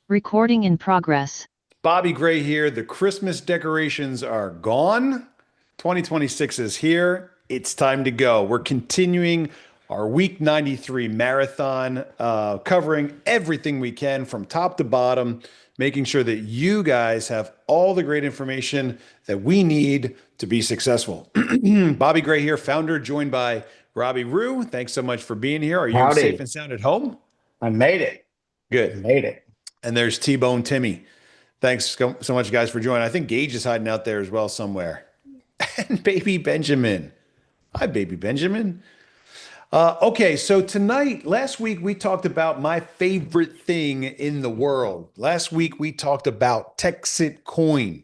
Recording in progress. Bobby Gray here. The Christmas decorations are gone. 2026 is here. It's time to go. We're continuing our week 93 marathon, covering everything we can from top to bottom, making sure that you guys have all the great information that we need to be successful. Bobby Gray here, founder, joined by Robbie Rue. Thanks so much for being here. Are you safe Howdy. and sound at home? I made it. I Good. made it. And there's T-Bone Timmy. Thanks so much, guys, for joining. I think Gage is hiding out there as well somewhere. And baby Benjamin. Hi, baby Benjamin. Okay, so last week, we talked about my favorite thing in the world. Last week, we talked about TEXIT Coin.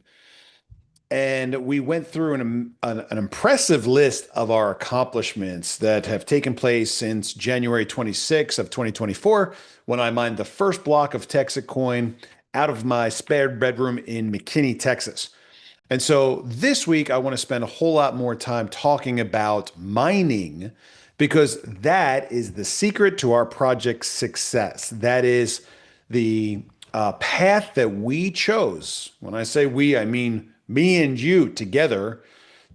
And we went through an impressive list of our accomplishments that have taken place since January 26th of 2024, when I mined the first block of TEXIT Coin out of my spare bedroom in McKinney, Texas. And so this week, I want to spend a whole lot more time talking about mining because that is the secret to our project's success. That is the path that we chose. When I say we, I mean me and you together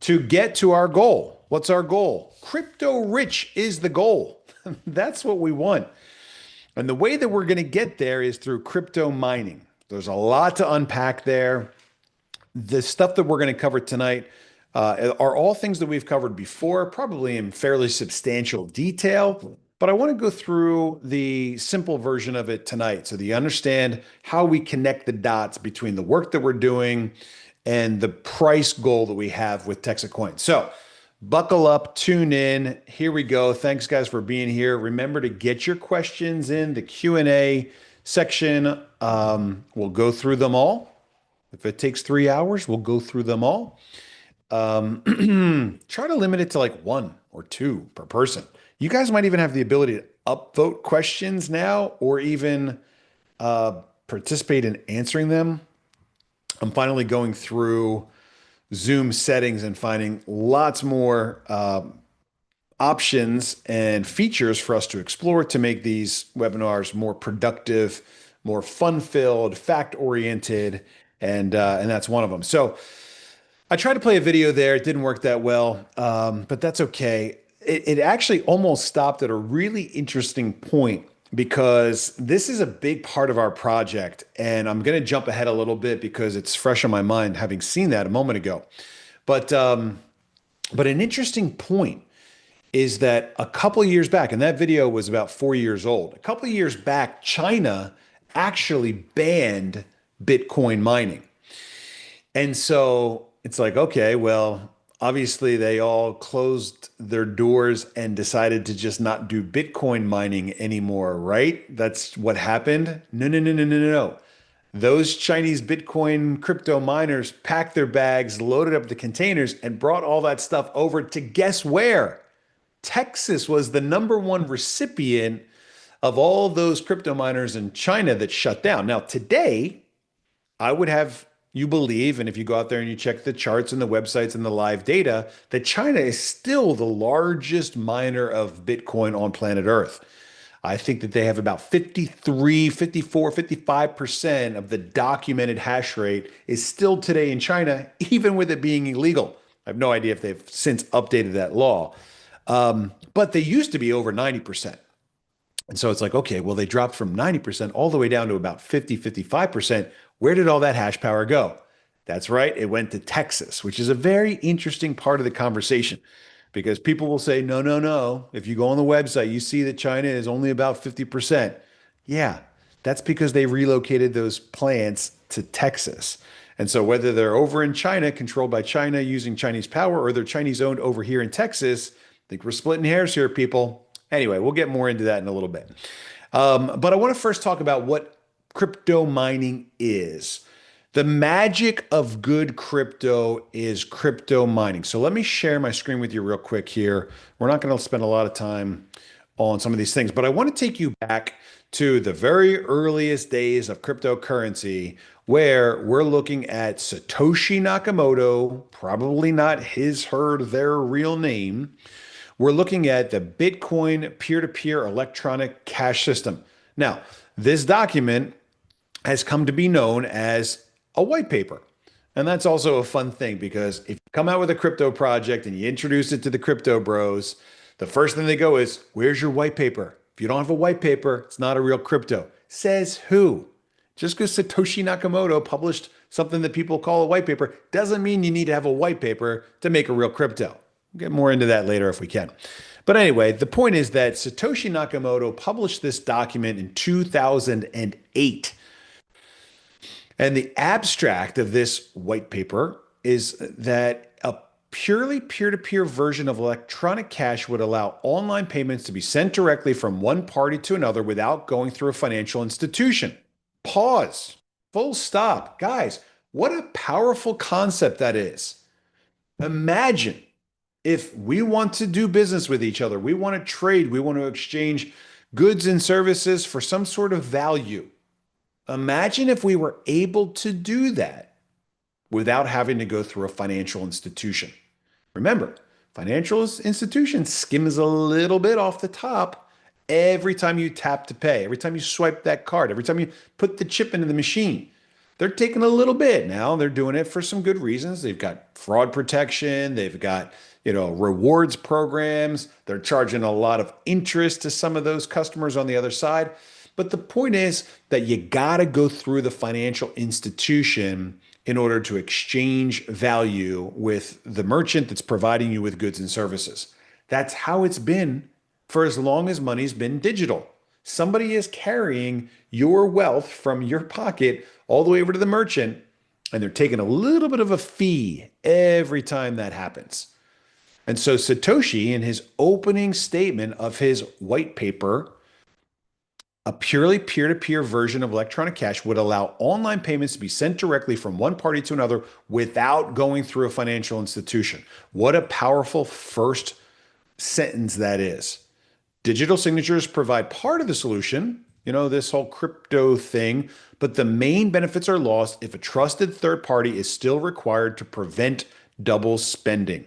to get to our goal. What's our goal? Crypto rich is the goal. That's what we want. And the way that we're going to get there is through crypto mining. There's a lot to unpack there. The stuff that we're going to cover tonight are all things that we've covered before, probably in fairly substantial detail. But I want to go through the simple version of it tonight so that you understand how we connect the dots between the work that we're doing and the price goal that we have with TEXIT Coin. So buckle up, tune in. Here we go. Thanks, guys, for being here. Remember to get your questions in the Q&A section. We'll go through them all. If it takes 3 hours, we'll go through them all. Try to limit it to like one or two per person. You guys might even have the ability to upvote questions now or even participate in answering them. I'm finally going through Zoom settings and finding lots more options and features for us to explore to make these webinars more productive, more fun-filled, fact-oriented, and that's one of them. So I tried to play a video there. It didn't work that well, but that's okay. It actually almost stopped at a really interesting point because this is a big part of our project. And I'm going to jump ahead a little bit because it's fresh on my mind, having seen that a moment ago. But an interesting point is that a couple of years back, and that video was about 4 years old, a couple of years back, China actually banned Bitcoin mining. And so it's like, okay, well, obviously they all closed their doors and decided to just not do Bitcoin mining anymore, right? That's what happened. No, no, no, no, no, no, no. Those Chinese Bitcoin crypto miners packed their bags, loaded up the containers, and brought all that stuff over to guess where? Texas was the number one recipient of all those crypto miners in China that shut down. Now, today, I would have you believe, and if you go out there and you check the charts and the websites and the live data, that China is still the largest miner of Bitcoin on planet Earth. I think that they have about 53, 54, 55% of the documented hash rate is still today in China, even with it being illegal. I have no idea if they've since updated that law. But they used to be over 90%. And so it's like, okay, well, they dropped from 90% all the way down to about 50, 55%. Where did all that hash power go? That's right. It went to Texas, which is a very interesting part of the conversation because people will say, no, no, no. If you go on the website, you see that China is only about 50%. Yeah, that's because they relocated those plants to Texas. And so whether they're over in China, controlled by China using Chinese power, or they're Chinese owned over here in Texas, I think we're splitting hairs here, people. Anyway, we'll get more into that in a little bit. But I want to first talk about what crypto mining is. The magic of good crypto is crypto mining. So let me share my screen with you real quick here. We're not going to spend a lot of time on some of these things, but I want to take you back to the very earliest days of cryptocurrency where we're looking at Satoshi Nakamoto, probably not his, her, their real name. We're looking at the Bitcoin peer-to-peer electronic cash system. Now, this document has come to be known as a white paper. And that's also a fun thing because if you come out with a crypto project and you introduce it to the crypto bros, the first thing they go is, where's your white paper? If you don't have a white paper, it's not a real crypto. Says who? Just because Satoshi Nakamoto published something that people call a white paper doesn't mean you need to have a white paper to make a real crypto. We'll get more into that later if we can. But anyway, the point is that Satoshi Nakamoto published this document in 2008. And the abstract of this white paper is that a purely peer-to-peer version of electronic cash would allow online payments to be sent directly from one party to another without going through a financial institution. Pause. Full stop. Guys, what a powerful concept that is. Imagine if we want to do business with each other, we want to trade, we want to exchange goods and services for some sort of value. Imagine if we were able to do that without having to go through a financial institution. Remember, financial institutions skims a little bit off the top every time you tap to pay, every time you swipe that card, every time you put the chip into the machine. They're taking a little bit now. They're doing it for some good reasons. They've got fraud protection. They've got, rewards programs. They're charging a lot of interest to some of those customers on the other side. But the point is that you got to go through the financial institution in order to exchange value with the merchant that's providing you with goods and services. That's how it's been for as long as money's been digital. Somebody is carrying your wealth from your pocket all the way over to the merchant, and they're taking a little bit of a fee every time that happens. And so Satoshi, in his opening statement of his white paper, a purely peer-to-peer version of electronic cash would allow online payments to be sent directly from one party to another without going through a financial institution. What a powerful first sentence that is. Digital signatures provide part of the solution, this whole crypto thing, but the main benefits are lost if a trusted third party is still required to prevent double spending.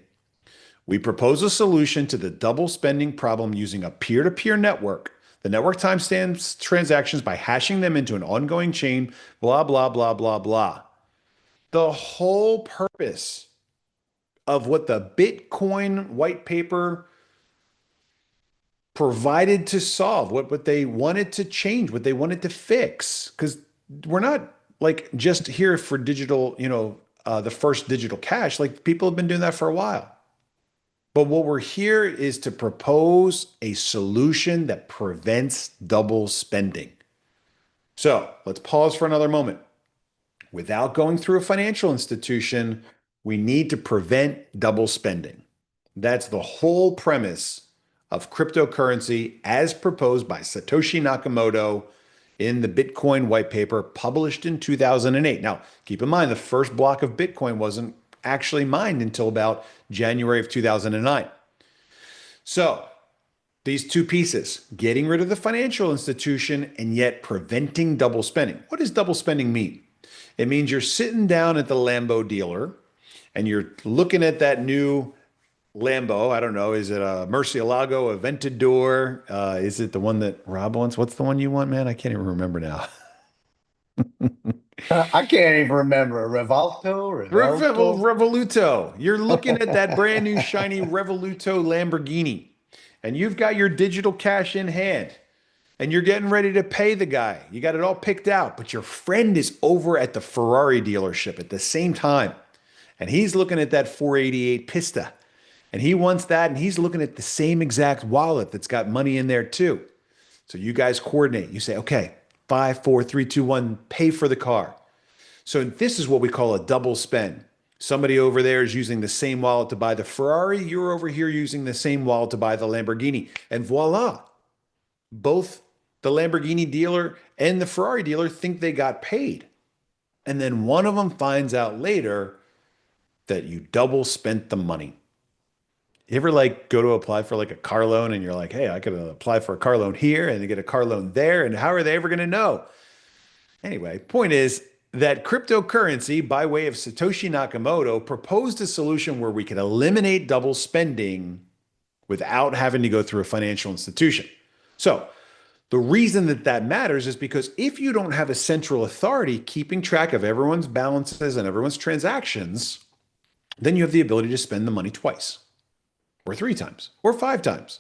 We propose a solution to the double spending problem using a peer-to-peer network. The network timestamps transactions by hashing them into an ongoing chain, blah, blah, blah, blah, blah. The whole purpose of what the Bitcoin white paper provided to solve, what they wanted to change, what they wanted to fix, because we're not just here for digital, the first digital cash. People have been doing that for a while. But what we're here is to propose a solution that prevents double spending. So let's pause for another moment. Without going through a financial institution, we need to prevent double spending. That's the whole premise of cryptocurrency as proposed by Satoshi Nakamoto in the Bitcoin white paper published in 2008. Now, keep in mind, the first block of Bitcoin wasn't actually mined until about January of 2009. So these two pieces, getting rid of the financial institution and yet preventing double spending. What does double spending mean? It means you're sitting down at the Lambo dealer and you're looking at that new Lambo. I don't know. Is it a Murcielago, a Aventador? Is it the one that Rob wants? What's the one you want, man? I can't even remember now. I can't even remember. Revolto? Revoluto. You're looking at that brand new shiny Revoluto Lamborghini, and you've got your digital cash in hand, and you're getting ready to pay the guy. You got it all picked out, but your friend is over at the Ferrari dealership at the same time, and he's looking at that 488 Pista, and he wants that, and he's looking at the same exact wallet that's got money in there too. So you guys coordinate. You say, okay, 5, 4, 3, 2, 1, pay for the car. So this is what we call a double spend. Somebody over there is using the same wallet to buy the Ferrari. You're over here using the same wallet to buy the Lamborghini. And voila, both the Lamborghini dealer and the Ferrari dealer think they got paid. And then one of them finds out later that you double spent the money. You ever go to apply for a car loan and you're like, hey, I could apply for a car loan here and get a car loan there. And how are they ever going to know? Anyway, point is that cryptocurrency, by way of Satoshi Nakamoto, proposed a solution where we could eliminate double spending without having to go through a financial institution. So The reason that that matters is because if you don't have a central authority keeping track of everyone's balances and everyone's transactions, then you have the ability to spend the money twice, or three times, or five times.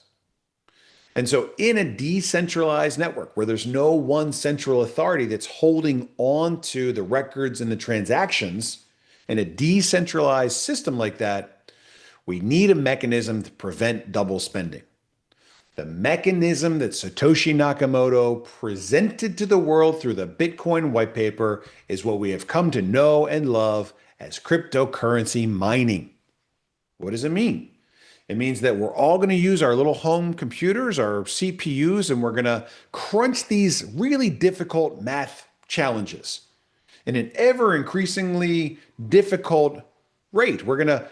And so, in a decentralized network where there's no one central authority that's holding on to the records and the transactions, in a decentralized system like that, we need a mechanism to prevent double spending. The mechanism that Satoshi Nakamoto presented to the world through the Bitcoin white paper is what we have come to know and love as cryptocurrency mining. What does it mean? It means that we're all going to use our little home computers, our CPUs, and we're going to crunch these really difficult math challenges in an ever increasingly difficult rate. We're going to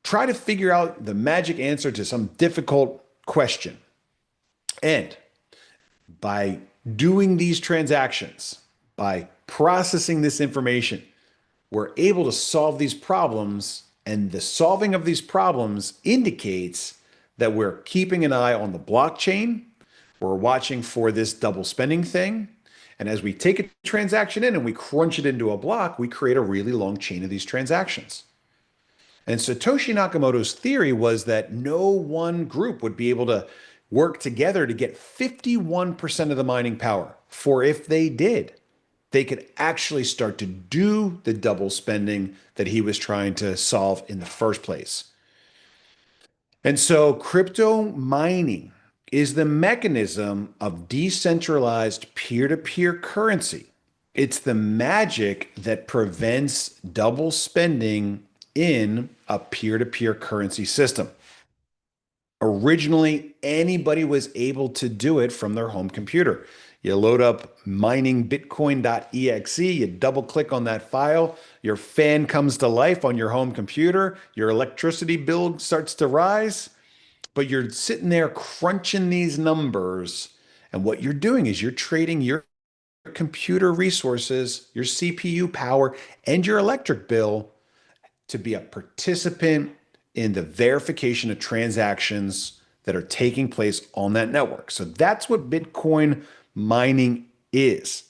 try to figure out the magic answer to some difficult question. And by doing these transactions, by processing this information, we're able to solve these problems. And the solving of these problems indicates that we're keeping an eye on the blockchain. We're watching for this double spending thing. And as we take a transaction in and we crunch it into a block, we create a really long chain of these transactions. And Satoshi Nakamoto's theory was that no one group would be able to work together to get 51% of the mining power. For if they did, they could actually start to do the double spending that he was trying to solve in the first place. And so crypto mining is the mechanism of decentralized peer-to-peer currency. It's the magic that prevents double spending in a peer-to-peer currency system. Originally, anybody was able to do it from their home computer. You load up miningbitcoin.exe, you double click on that file, your fan comes to life on your home computer, your electricity bill starts to rise, but you're sitting there crunching these numbers. And what you're doing is you're trading your computer resources, your CPU power, and your electric bill to be a participant in the verification of transactions that are taking place on that network. So that's what Bitcoin mining is.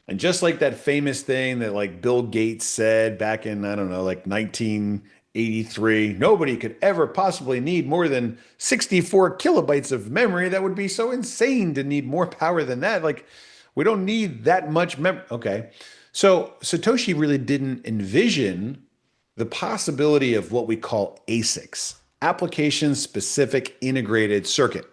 And just like that famous thing that like Bill Gates said back in, I don't know, like 1983, nobody could ever possibly need more than 64 kilobytes of memory. That would be so insane to need more power than that. Like, we don't need that much memory. Okay. So Satoshi really didn't envision the possibility of what we call ASICs, application specific integrated circuit.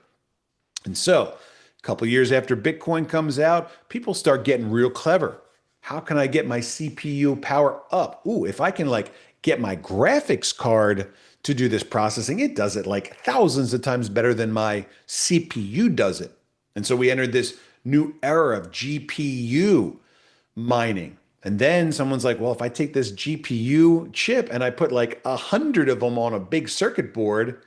And so a couple years after Bitcoin comes out, people start getting real clever. How can I get my CPU power up? Ooh, if I can like get my graphics card to do this processing, it does it like thousands of times better than my CPU does it. And so we entered this new era of GPU mining. And then someone's like, well, if I take this GPU chip and I put like 100 of them on a big circuit board,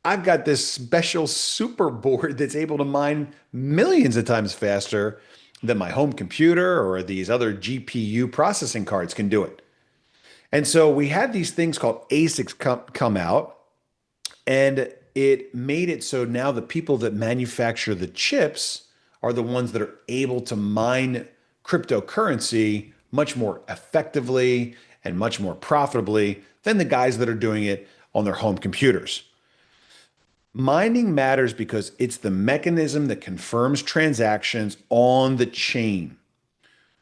I've got this special super board that's able to mine millions of times faster than my home computer or these other GPU processing cards can do it. And so we had these things called ASICs come out, and it made it so now the people that manufacture the chips are the ones that are able to mine cryptocurrency much more effectively and much more profitably than the guys that are doing it on their home computers. Mining matters because it's the mechanism that confirms transactions on the chain.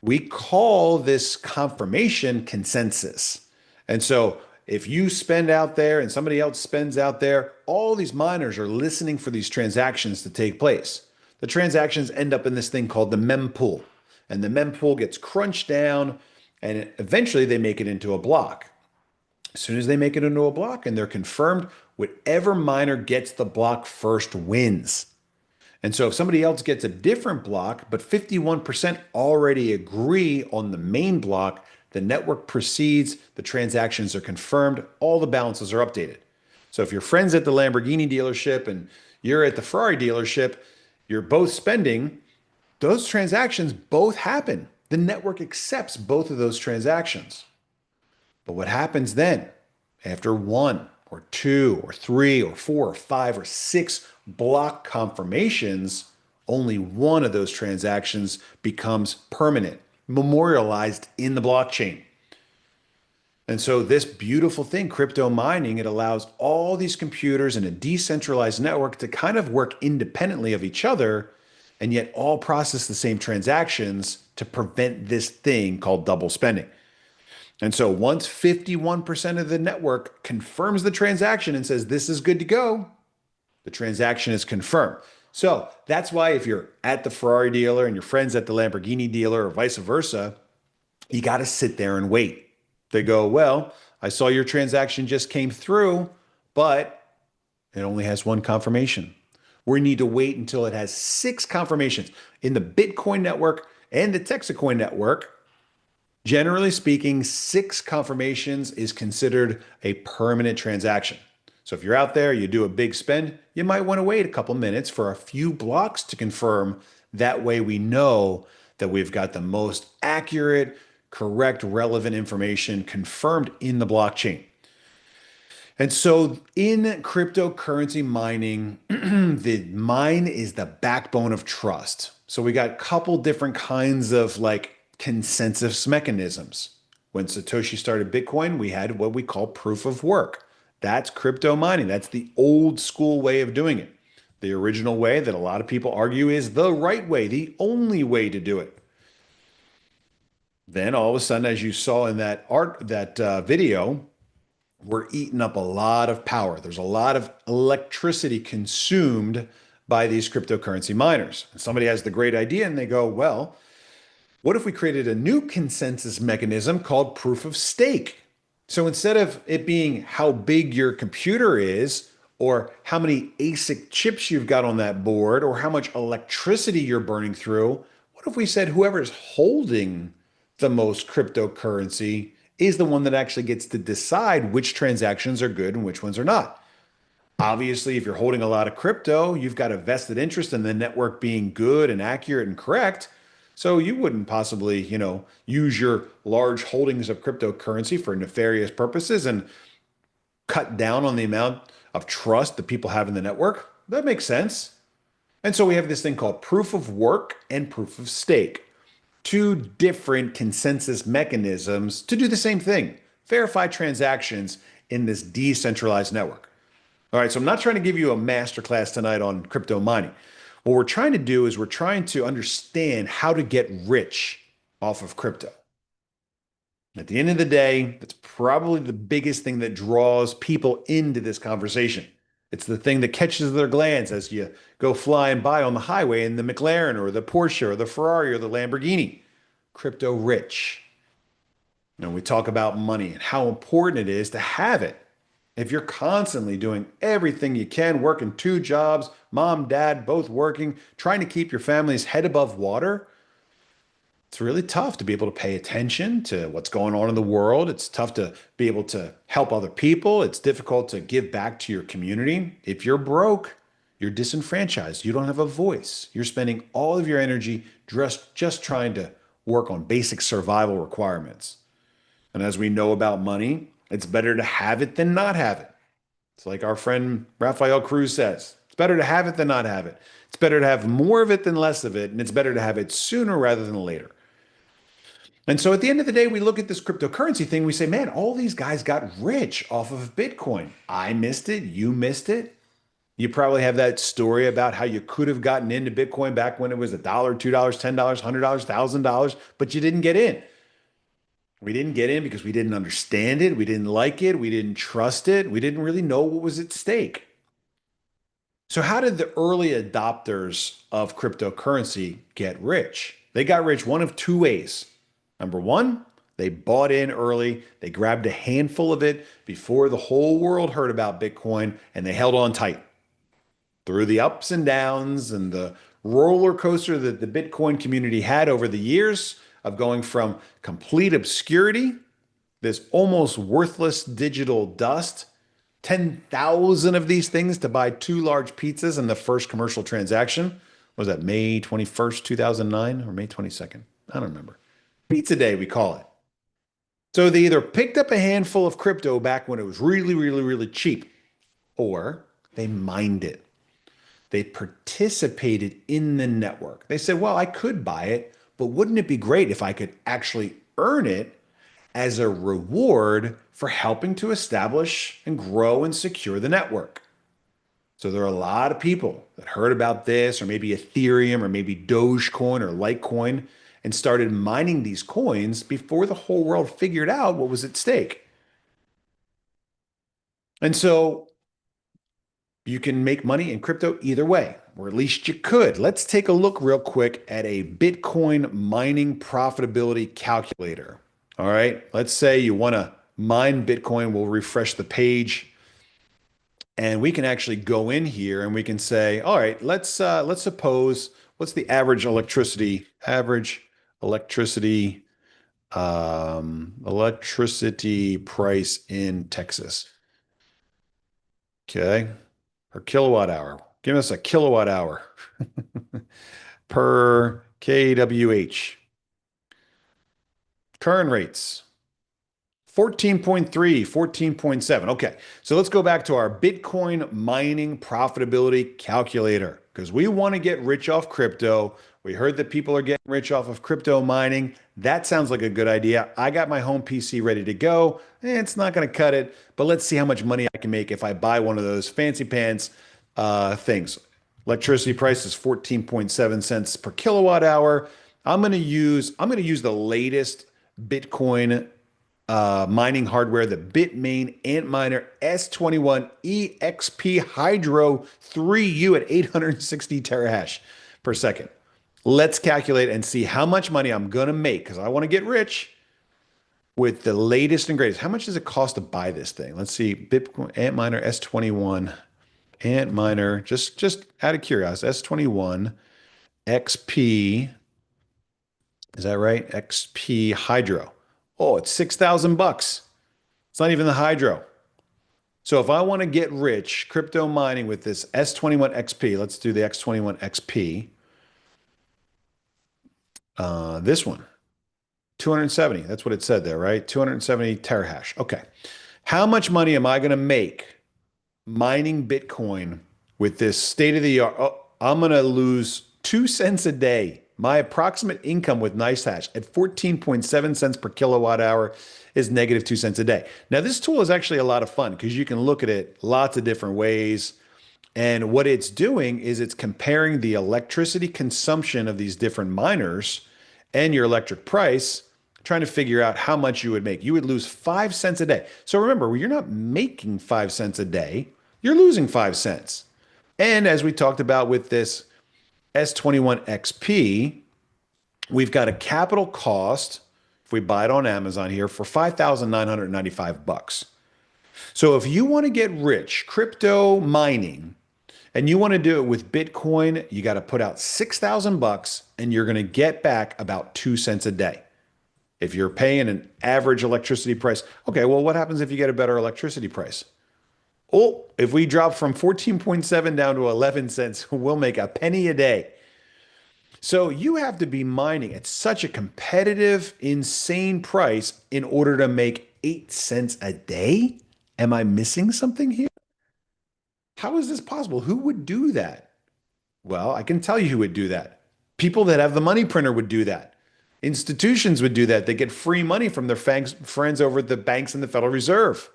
We call this confirmation consensus. And so if you spend out there and somebody else spends out there, all these miners are listening for these transactions to take place. The transactions end up in this thing called the mempool. And the mempool gets crunched down and eventually they make it into a block. As soon as they make it into a block and they're confirmed, whatever miner gets the block first wins. And so if somebody else gets a different block, but 51% already agree on the main block, the network proceeds, the transactions are confirmed, all the balances are updated. So if your friend's at the Lamborghini dealership and you're at the Ferrari dealership, you're both spending, those transactions both happen. The network accepts both of those transactions. But what happens then after one or two or three or four or five or six block confirmations, only one of those transactions becomes permanent, memorialized in the blockchain. And so this beautiful thing, crypto mining, it allows all these computers in a decentralized network to kind of work independently of each other and yet all process the same transactions to prevent this thing called double spending. And so once 51% of the network confirms the transaction and says this is good to go, the transaction is confirmed. So that's why if you're at the Ferrari dealer and your friend's at the Lamborghini dealer or vice versa, you got to sit there and wait. They go, well, I saw your transaction just came through, but it only has one confirmation. We need to wait until it has 6 confirmations. In the Bitcoin network and the TEXITcoin network, generally speaking, 6 confirmations is considered a permanent transaction. So if you're out there, you do a big spend, you might want to wait a couple minutes for a few blocks to confirm. That way we know that we've got the most accurate, correct, relevant information confirmed in the blockchain. And so in cryptocurrency mining, the mine is the backbone of trust. So we got a couple different kinds of like consensus mechanisms. When Satoshi started Bitcoin, we had what we call proof of work. That's crypto mining. That's the old school way of doing it. The original way that a lot of people argue is the right way, the only way to do it. Then all of a sudden, as you saw in that video, we're eating up a lot of power. There's a lot of electricity consumed by these cryptocurrency miners. And somebody has the great idea and they go, well, what if we created a new consensus mechanism called proof of stake? So instead of it being how big your computer is, or how many ASIC chips you've got on that board, or how much electricity you're burning through, what if we said whoever's holding the most cryptocurrency is the one that actually gets to decide which transactions are good and which ones are not? Obviously, if you're holding a lot of crypto, you've got a vested interest in the network being good and accurate and correct. So you wouldn't possibly, use your large holdings of cryptocurrency for nefarious purposes and cut down on the amount of trust that people have in the network. That makes sense. And so we have this thing called proof of work and proof of stake. 2 different consensus mechanisms to do the same thing, verify transactions in this decentralized network. All right, so I'm not trying to give you a masterclass tonight on crypto mining. What we're trying to do is we're trying to understand how to get rich off of crypto. At the end of the day, that's probably the biggest thing that draws people into this conversation. It's the thing that catches their glance as you go flying by on the highway in the McLaren or the Porsche or the Ferrari or the Lamborghini. Crypto rich. We talk about money and how important it is to have it. If you're constantly doing everything you can, working 2 jobs, mom, dad, both working, trying to keep your family's head above water, it's really tough to be able to pay attention to what's going on in the world. It's tough to be able to help other people. It's difficult to give back to your community. If you're broke, you're disenfranchised. You don't have a voice. You're spending all of your energy just trying to work on basic survival requirements. And as we know about money, it's better to have it than not have it. It's like our friend Rafael Cruz says, it's better to have it than not have it. It's better to have more of it than less of it. And it's better to have it sooner rather than later. And so at the end of the day, we look at this cryptocurrency thing. We say, man, all these guys got rich off of Bitcoin. I missed it. You missed it. You probably have that story about how you could have gotten into Bitcoin back when it was $1, $2, $10, $100, $1,000, but you didn't get in. We didn't get in because we didn't understand it. We didn't like it. We didn't trust it. We didn't really know what was at stake. So how did the early adopters of cryptocurrency get rich? They got rich one of 2 ways. Number 1, they bought in early. They grabbed a handful of it before the whole world heard about Bitcoin, and they held on tight. Through the ups and downs and the roller coaster that the Bitcoin community had over the years of going from complete obscurity, this almost worthless digital dust, 10,000 of these things to buy 2 large pizzas in the first commercial transaction. Was that May 21st, 2009 or May 22nd? I don't remember. Pizza Day, we call it. So they either picked up a handful of crypto back when it was really, really, really cheap, or they mined it. They participated in the network. They said, well, I could buy it, but wouldn't it be great if I could actually earn it as a reward for helping to establish and grow and secure the network? So there are a lot of people that heard about this, or maybe Ethereum, or maybe Dogecoin or Litecoin, and started mining these coins before the whole world figured out what was at stake. And so you can make money in crypto either way, or at least you could. Let's take a look real quick at a Bitcoin mining profitability calculator. All right, let's say you want to mine Bitcoin. We'll refresh the page. And we can actually go in here and we can say, all right, let's suppose, what's the average electricity price in Texas? Okay, per kilowatt hour. Give us a kilowatt hour per kWh. Current rates. 14.3, 14.7. Okay, so let's go back to our Bitcoin mining profitability calculator because we want to get rich off crypto. We heard that people are getting rich off of crypto mining. That sounds like a good idea. I got my home PC ready to go. It's not going to cut it, but let's see how much money I can make if I buy one of those fancy pants things. Electricity price is 14.7 cents per kilowatt hour. I'm going to use the latest Bitcoin mining hardware, the Bitmain Antminer S21 EXP Hydro 3U at 860 terahash per second. Let's calculate and see how much money I'm going to make because I want to get rich with the latest and greatest. How much does it cost to buy this thing? Let's see. Bitcoin Antminer S21 Antminer, just out of curiosity, S21 XP. Is that right? XP Hydro. Oh, it's 6,000 bucks. It's not even the hydro. So if I want to get rich crypto mining with this S21 XP, let's do the X21 XP. This one, 270. That's what it said there, right? 270 terahash. Okay. How much money am I going to make mining Bitcoin with this state of the art? Oh, I'm going to lose 2 cents a day. My approximate income with NiceHash at 14.7 cents per kilowatt hour is negative 2 cents a day. Now, this tool is actually a lot of fun because you can look at it lots of different ways. And what it's doing is it's comparing the electricity consumption of these different miners and your electric price, trying to figure out how much you would make. You would lose 5 cents a day. So remember, you're not making 5 cents a day, you're losing 5 cents. And as we talked about with this S21 XP, we've got a capital cost, if we buy it on Amazon here, for 5,995 bucks. So if you want to get rich crypto mining and you want to do it with Bitcoin, you got to put out 6,000 bucks and you're going to get back about 2 cents a day. If you're paying an average electricity price, okay, well, what happens if you get a better electricity price? Oh, if we drop from 14.7 down to 11 cents, we'll make a penny a day. So you have to be mining at such a competitive, insane price in order to make 8 cents a day? Am I missing something here? How is this possible? Who would do that? Well, I can tell you who would do that. People that have the money printer would do that. Institutions would do that. They get free money from their friends over at the banks and the Federal Reserve.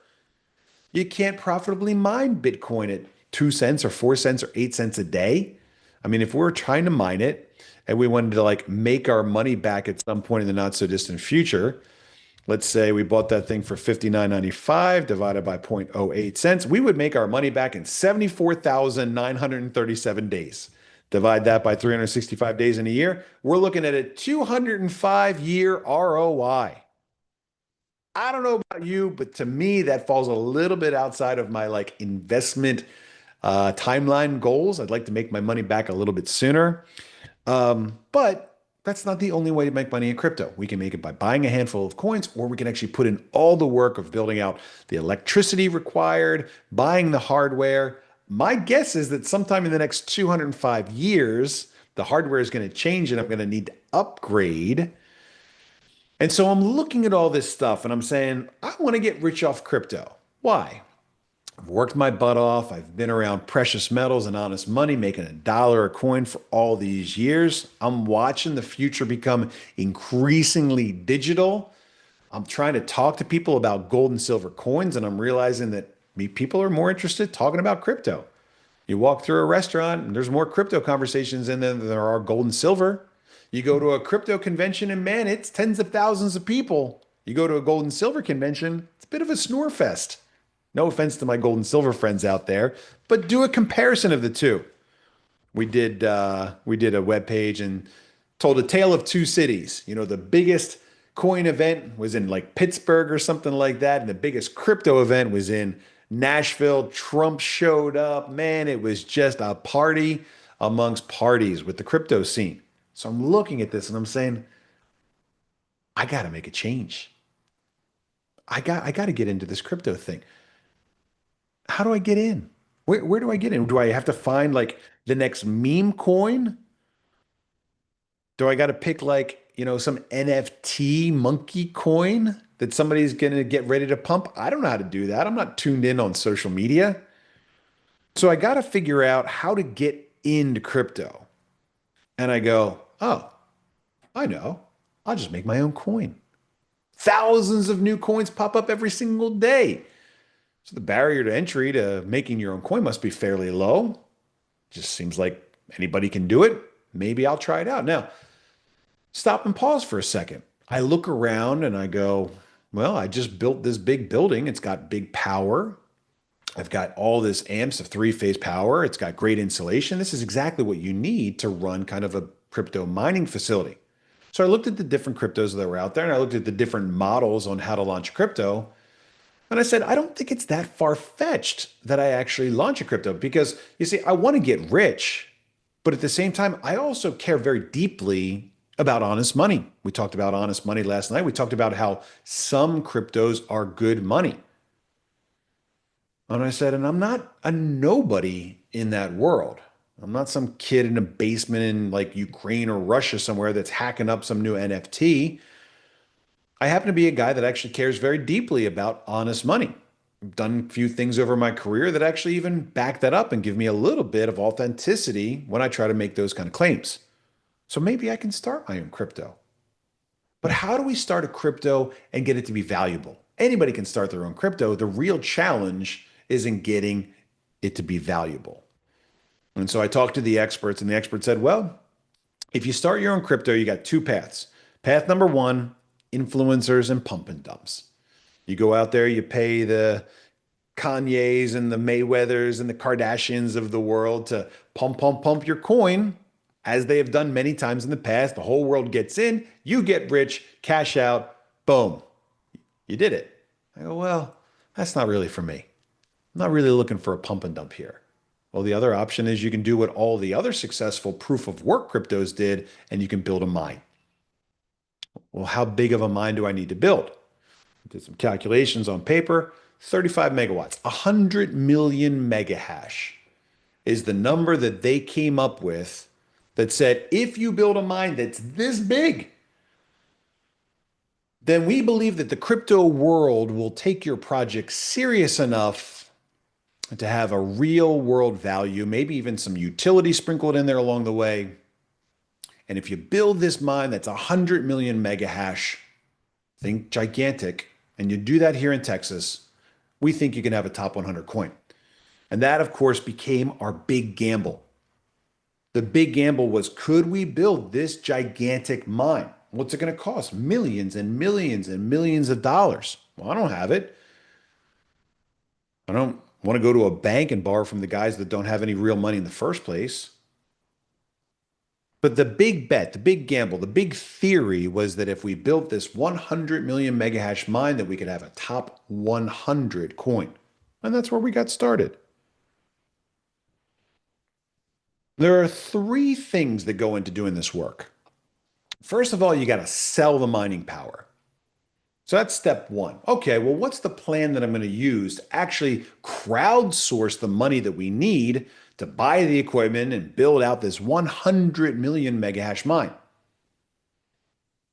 You can't profitably mine Bitcoin at 2 cents or 4 cents or 8 cents a day. I mean, if we were trying to mine it and we wanted to like make our money back at some point in the not so distant future, let's say we bought that thing for $59.95 divided by 0.08 cents, we would make our money back in 74,937 days. Divide that by 365 days in a year, we're looking at a 205-year ROI. I don't know about you, but to me, that falls a little bit outside of my like investment timeline goals. I'd like to make my money back a little bit sooner. But that's not the only way to make money in crypto. We can make it by buying a handful of coins, or we can actually put in all the work of building out the electricity required, buying the hardware. My guess is that sometime in the next 205 years, the hardware is going to change and I'm going to need to upgrade. And so I'm looking at all this stuff and I'm saying, I want to get rich off crypto. Why? I've worked my butt off. I've been around precious metals and honest money, making $1 a coin for all these years. I'm watching the future become increasingly digital. I'm trying to talk to people about gold and silver coins, and I'm realizing that people are more interested talking about crypto. You walk through a restaurant and there's more crypto conversations in there than there are gold and silver. You go to a crypto convention and man, it's tens of thousands of people. You go to a gold and silver convention, it's a bit of a snore fest. No offense to my gold and silver friends out there, but do a comparison of the two. We did a web page and told a tale of two cities. You know, the biggest coin event was in like Pittsburgh or something like that, and the biggest crypto event was in Nashville. Trump showed up. Man, it was just a party amongst parties with the crypto scene. So I'm looking at this and I'm saying, I got to make a change. I got to get into this crypto thing. How do I get in? Where do I get in? Do I have to find like the next meme coin? Do I got to pick like, some NFT monkey coin that somebody's going to get ready to pump? I don't know how to do that. I'm not tuned in on social media. So I got to figure out how to get into crypto. And I go, oh, I know. I'll just make my own coin. Thousands of new coins pop up every single day. So the barrier to entry to making your own coin must be fairly low. Just seems like anybody can do it. Maybe I'll try it out. Now, stop and pause for a second. I look around and I go, well, I just built this big building. It's got big power. I've got all this amps of three-phase power. It's got great insulation. This is exactly what you need to run kind of a crypto mining facility. So I looked at the different cryptos that were out there and I looked at the different models on how to launch crypto. And I said, I don't think it's that far-fetched that I actually launch a crypto because you see, I want to get rich, but at the same time, I also care very deeply about honest money. We talked about honest money last night. We talked about how some cryptos are good money. And I said, and I'm not a nobody in that world. I'm not some kid in a basement in like Ukraine or Russia somewhere that's hacking up some new NFT. I happen to be a guy that actually cares very deeply about honest money. I've done a few things over my career that actually even back that up and give me a little bit of authenticity when I try to make those kind of claims. So maybe I can start my own crypto. But how do we start a crypto and get it to be valuable? Anybody can start their own crypto. The real challenge is in getting it to be valuable. And so I talked to the experts, and the expert said, well, if you start your own crypto, you got two paths. Path number one, influencers and pump and dumps. You go out there, you pay the Kanyes and the Mayweathers and the Kardashians of the world to pump your coin, as they have done many times in the past. The whole world gets in, you get rich, cash out, boom, you did it. I go, well, that's not really for me. I'm not really looking for a pump and dump here. Well, the other option is you can do what all the other successful proof of work cryptos did, and you can build a mine. Well, how big of a mine do I need to build? I did some calculations on paper. 35 megawatts, 100 million mega hash is the number that they came up with that said, if you build a mine that's this big, then we believe that the crypto world will take your project serious enough to have a real world value, maybe even some utility sprinkled in there along the way. And if you build this mine that's 100 million mega hash, think gigantic, and you do that here in Texas, we think you can have a top 100 coin. And that, of course, became our big gamble. The big gamble was, could we build this gigantic mine? What's it going to cost? Millions and millions and millions of dollars. Well, I don't have it. I don't want to go to a bank and borrow from the guys that don't have any real money in the first place. But the big bet, the big gamble, the big theory was that if we built this 100 million mega hash mine, that we could have a top 100 coin. And that's where we got started. There are three things that go into doing this work. First of all, you got to sell the mining power. So that's step one. Okay, well, what's the plan that I'm going to use to actually crowdsource the money that we need to buy the equipment and build out this 100 million mega hash mine?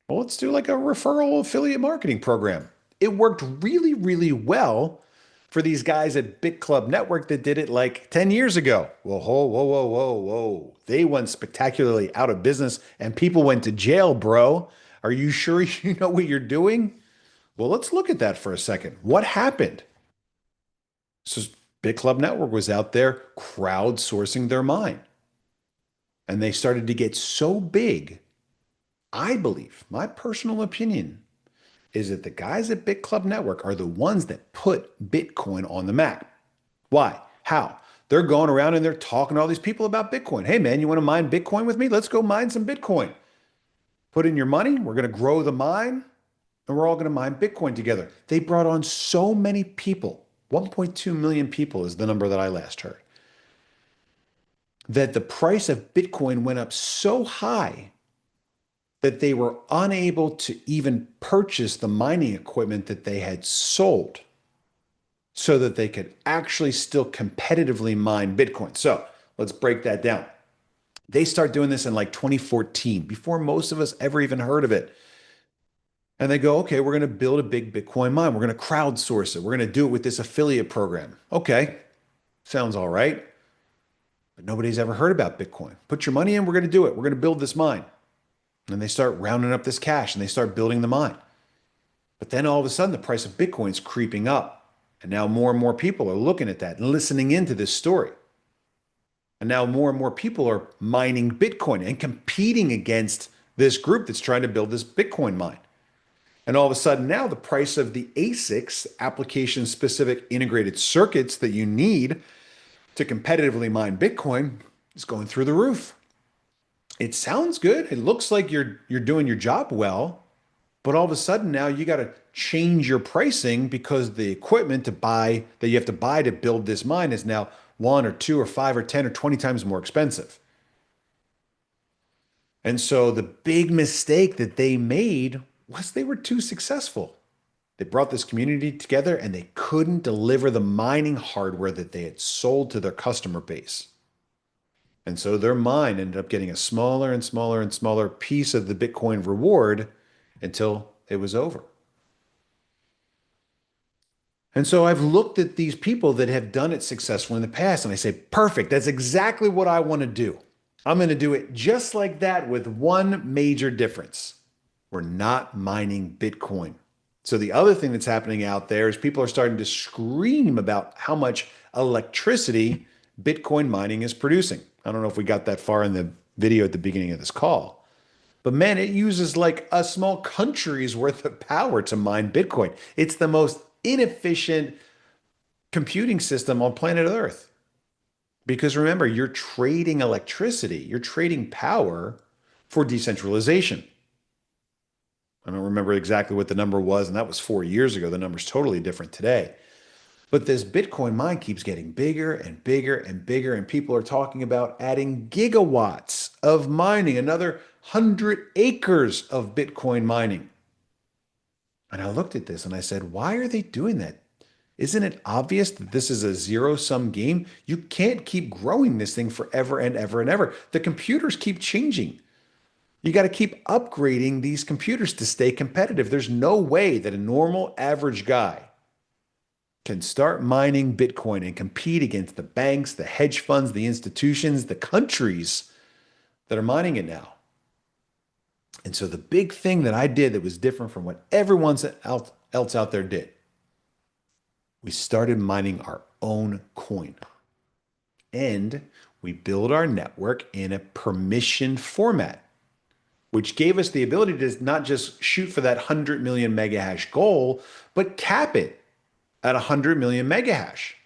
Well, let's do like a referral affiliate marketing program. It worked really, really well for these guys at Bit Club Network that did it like 10 years ago. Well, whoa, whoa, whoa, whoa, whoa. They went spectacularly out of business and people went to jail, bro. Are you sure you know what you're doing? Well, let's look at that for a second. What happened? So Bit Club Network was out there crowdsourcing their mine. And they started to get so big. I believe, my personal opinion, is that the guys at Bit Club Network are the ones that put Bitcoin on the map. Why? How? They're going around and they're talking to all these people about Bitcoin. Hey, man, you want to mine Bitcoin with me? Let's go mine some Bitcoin. Put in your money. We're going to grow the mine and we're all going to mine Bitcoin together. They brought on so many people. 1.2 million people is the number that I last heard. That the price of Bitcoin went up so high that they were unable to even purchase the mining equipment that they had sold so that they could actually still competitively mine Bitcoin. So let's break that down. They start doing this in like 2014, before most of us ever even heard of it. And they go, okay, we're going to build a big Bitcoin mine. We're going to crowdsource it. We're going to do it with this affiliate program. Okay, sounds all right. But nobody's ever heard about Bitcoin. Put your money in, we're going to do it. We're going to build this mine. And they start rounding up this cash and they start building the mine. But then all of a sudden, the price of Bitcoin is creeping up. And now more and more people are looking at that and listening into this story. And now more and more people are mining Bitcoin and competing against this group that's trying to build this Bitcoin mine. And all of a sudden now the price of the ASICs, application-specific integrated circuits that you need to competitively mine Bitcoin, is going through the roof. It sounds good. It looks like you're doing your job well, but all of a sudden now you got to change your pricing because the equipment to buy that you have to buy to build this mine is now 1 or 2 or 5 or 10 or 20 times more expensive. And so the big mistake that they made was they were too successful. They brought this community together and they couldn't deliver the mining hardware that they had sold to their customer base. And so their mine ended up getting a smaller and smaller and smaller piece of the Bitcoin reward until it was over. And so I've looked at these people that have done it successfully in the past and I say, perfect, that's exactly what I want to do. I'm going to do it just like that with one major difference. We're not mining Bitcoin. So the other thing that's happening out there is people are starting to scream about how much electricity Bitcoin mining is producing. I don't know if we got that far in the video at the beginning of this call, but man, it uses like a small country's worth of power to mine Bitcoin. It's the most inefficient computing system on planet Earth. Because remember, you're trading electricity, you're trading power for decentralization. I don't remember exactly what the number was, and that was 4 years ago. The number's totally different today. But this Bitcoin mine keeps getting bigger and bigger and bigger, and people are talking about adding gigawatts of mining, another 100 acres of Bitcoin mining. And I looked at this and I said, why are they doing that? Isn't it obvious that this is a zero-sum game? You can't keep growing this thing forever and ever and ever. The computers keep changing. You got to keep upgrading these computers to stay competitive. There's no way that a normal average guy can start mining Bitcoin and compete against the banks, the hedge funds, the institutions, the countries that are mining it now. And so the big thing that I did that was different from what everyone else out there did, we started mining our own coin. And we build our network in a permission format, which gave us the ability to not just shoot for that 100 million mega hash goal, but cap it at 100 million mega hash.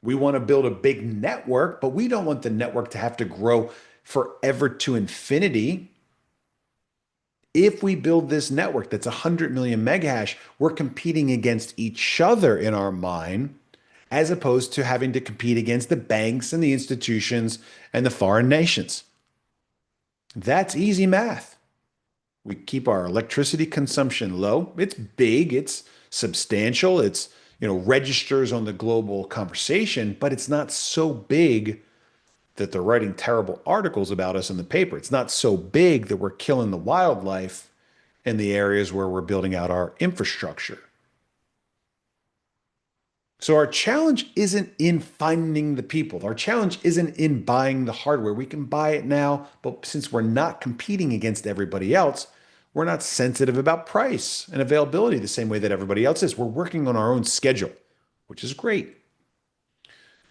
We want to build a big network, but we don't want the network to have to grow forever to infinity. If we build this network that's 100 million mega hash, we're competing against each other in our mine, as opposed to having to compete against the banks and the institutions and the foreign nations. That's easy math. We keep our electricity consumption low. It's big, it's substantial, it's registers on the global conversation, but it's not so big that they're writing terrible articles about us in the paper. It's not so big that we're killing the wildlife in the areas where we're building out our infrastructure. So our challenge isn't in finding the people. Our challenge isn't in buying the hardware. We can buy it now, but since we're not competing against everybody else, we're not sensitive about price and availability the same way that everybody else is. We're working on our own schedule, which is great.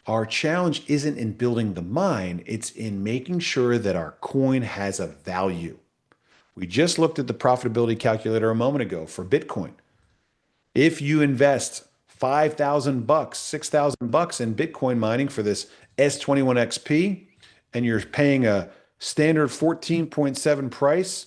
Our challenge isn't in building the mine, it's in making sure that our coin has a value. We just looked at the profitability calculator a moment ago for Bitcoin. If you invest 5,000 bucks, 6,000 bucks in Bitcoin mining for this S21 XP, and you're paying a standard 14.7 price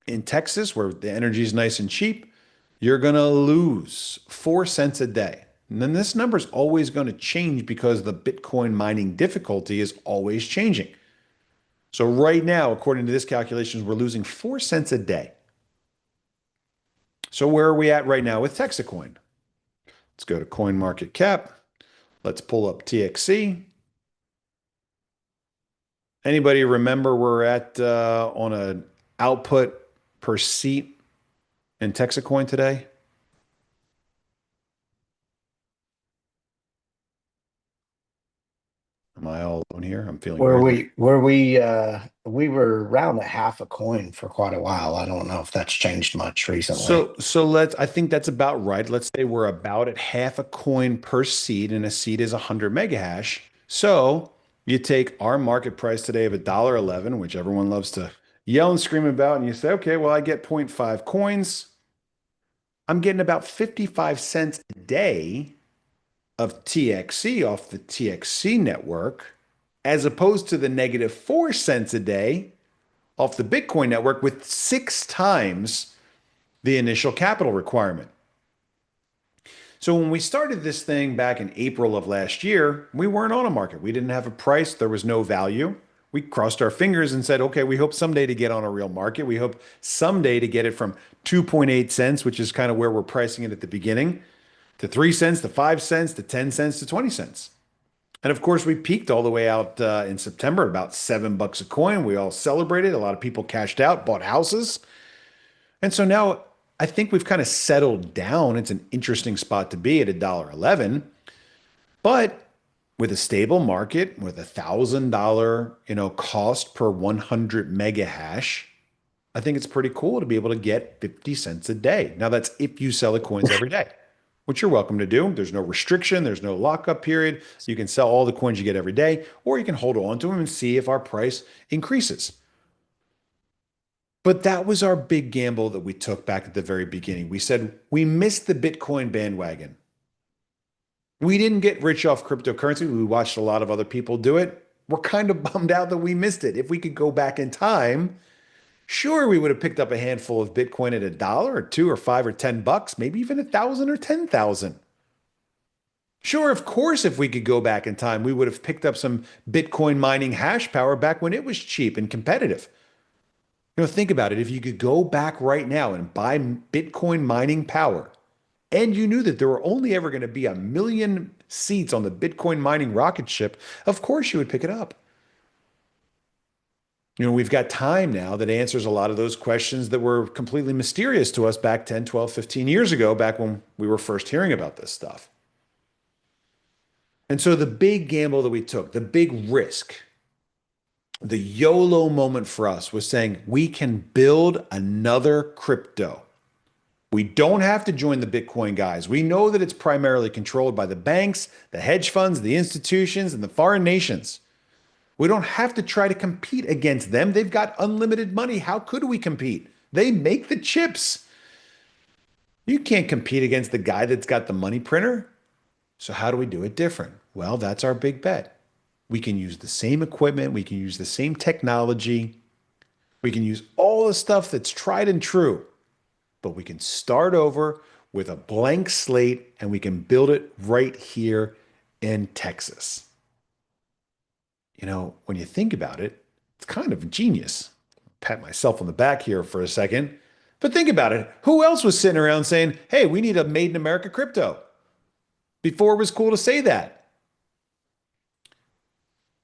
in Texas, where the energy is nice and cheap, you're going to lose 4 cents a day. And then this number is always going to change because the Bitcoin mining difficulty is always changing. So right now, according to this calculation, we're losing 4 cents a day. So where are we at right now with TEXITcoin? Let's go to CoinMarketCap. Let's pull up TXC. Anybody remember we're at on an output per seat in TEXITcoin today? Am I all alone here? I'm feeling Were weirdly. we were around a half a coin for quite a while. I don't know if that's changed much recently. So I think that's about right. Let's say we're about at half a coin per seed, and a seed is 100 mega hash. So you take our market price today of $1.11, which everyone loves to yell and scream about, and you say, okay, well, I get zero point 0.5 coins. I'm getting about 55 cents a day of TXC off the TXC network, as opposed to the negative 4 cents a day off the Bitcoin network with 6 times the initial capital requirement. So when we started this thing back in April of last year, we weren't on a market. We didn't have a price. There was no value. We crossed our fingers and said, okay, we hope someday to get on a real market. We hope someday to get it from 2.8 cents, which is kind of where we're pricing it at the beginning, to 3 cents, to 5 cents, to 10 cents, to 20 cents. And of course, we peaked all the way out in September, about $7 a coin. We all celebrated. A lot of people cashed out, bought houses. And so now I think we've kind of settled down. It's an interesting spot to be at $1.11, but with a stable market, with $1,000, cost per 100 mega hash, I think it's pretty cool to be able to get 50 cents a day. Now that's if you sell the coins every day, which you're welcome to do. There's no restriction. There's no lockup period. You can sell all the coins you get every day, or you can hold on to them and see if our price increases. But that was our big gamble that we took back at the very beginning. We said we missed the Bitcoin bandwagon. We didn't get rich off cryptocurrency. We watched a lot of other people do it. We're kind of bummed out that we missed it. If we could go back in time, sure, we would have picked up a handful of Bitcoin at $1 or $2 or $5 or $10, maybe even 1,000 or 10,000. Sure, of course, if we could go back in time, we would have picked up some Bitcoin mining hash power back when it was cheap and competitive. Think about it. If you could go back right now and buy Bitcoin mining power, and you knew that there were only ever going to be 1 million seats on the Bitcoin mining rocket ship, of course you would pick it up. We've got time now that answers a lot of those questions that were completely mysterious to us back 10, 12, 15 years ago, back when we were first hearing about this stuff. And so the big gamble that we took, the big risk, the YOLO moment for us was saying we can build another crypto. We don't have to join the Bitcoin guys. We know that it's primarily controlled by the banks, the hedge funds, the institutions, and the foreign nations. We don't have to try to compete against them. They've got unlimited money. How could we compete? They make the chips. You can't compete against the guy that's got the money printer. So how do we do it different? Well, that's our big bet. We can use the same equipment. We can use the same technology. We can use all the stuff that's tried and true, but we can start over with a blank slate and we can build it right here in Texas. When you think about it, it's kind of genius. Pat myself on the back here for a second, but think about it. Who else was sitting around saying, hey, we need a made in America crypto? Before it was cool to say that.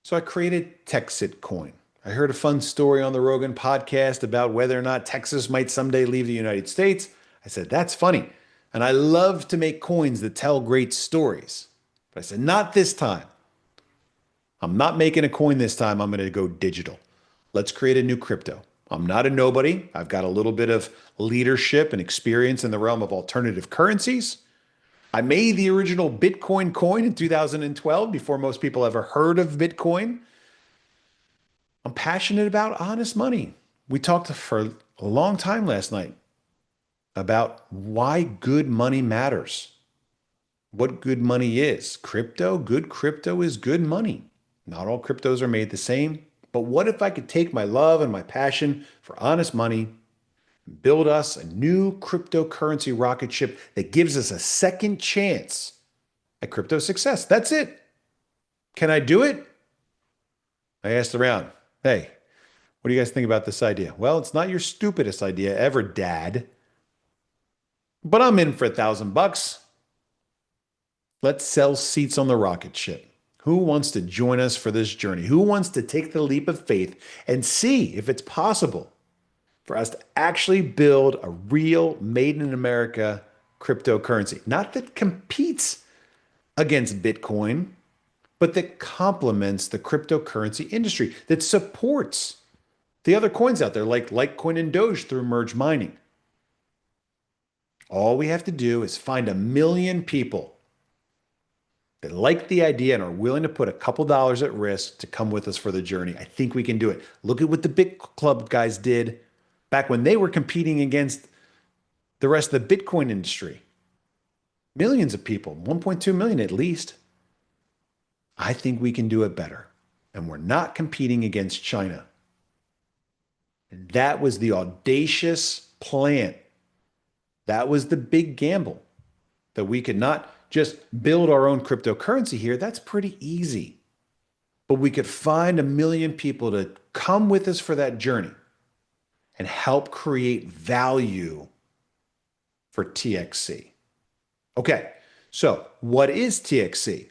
So I created TEXIT Coin. I heard a fun story on the Rogan podcast about whether or not Texas might someday leave the United States. I said, that's funny. And I love to make coins that tell great stories. But I said, not this time. I'm not making a coin this time. I'm going to go digital. Let's create a new crypto. I'm not a nobody. I've got a little bit of leadership and experience in the realm of alternative currencies. I made the original Bitcoin coin in 2012 before most people ever heard of Bitcoin. I'm passionate about honest money. We talked for a long time last night about why good money matters, what good money is. Good crypto is good money. Not all cryptos are made the same, but what if I could take my love and my passion for honest money and build us a new cryptocurrency rocket ship that gives us a second chance at crypto success? That's it. Can I do it? I asked around, hey, what do you guys think about this idea? Well, it's not your stupidest idea ever, Dad, but I'm in for $1,000. Let's sell seats on the rocket ship. Who wants to join us for this journey? Who wants to take the leap of faith and see if it's possible for us to actually build a real made in America cryptocurrency? Not that competes against Bitcoin, but that complements the cryptocurrency industry, that supports the other coins out there like Litecoin and Doge through merge mining. All we have to do is find 1 million people that like the idea and are willing to put a couple dollars at risk to come with us for the journey. I think we can do it. Look at what the Bit Club guys did back when they were competing against the rest of the Bitcoin industry. Millions of people, 1.2 million at least. I think we can do it better. And we're not competing against China. And that was the audacious plan. That was the big gamble, that we could not just build our own cryptocurrency here. That's pretty easy. But we could find 1 million people to come with us for that journey and help create value for TXC. Okay, so what is TXC?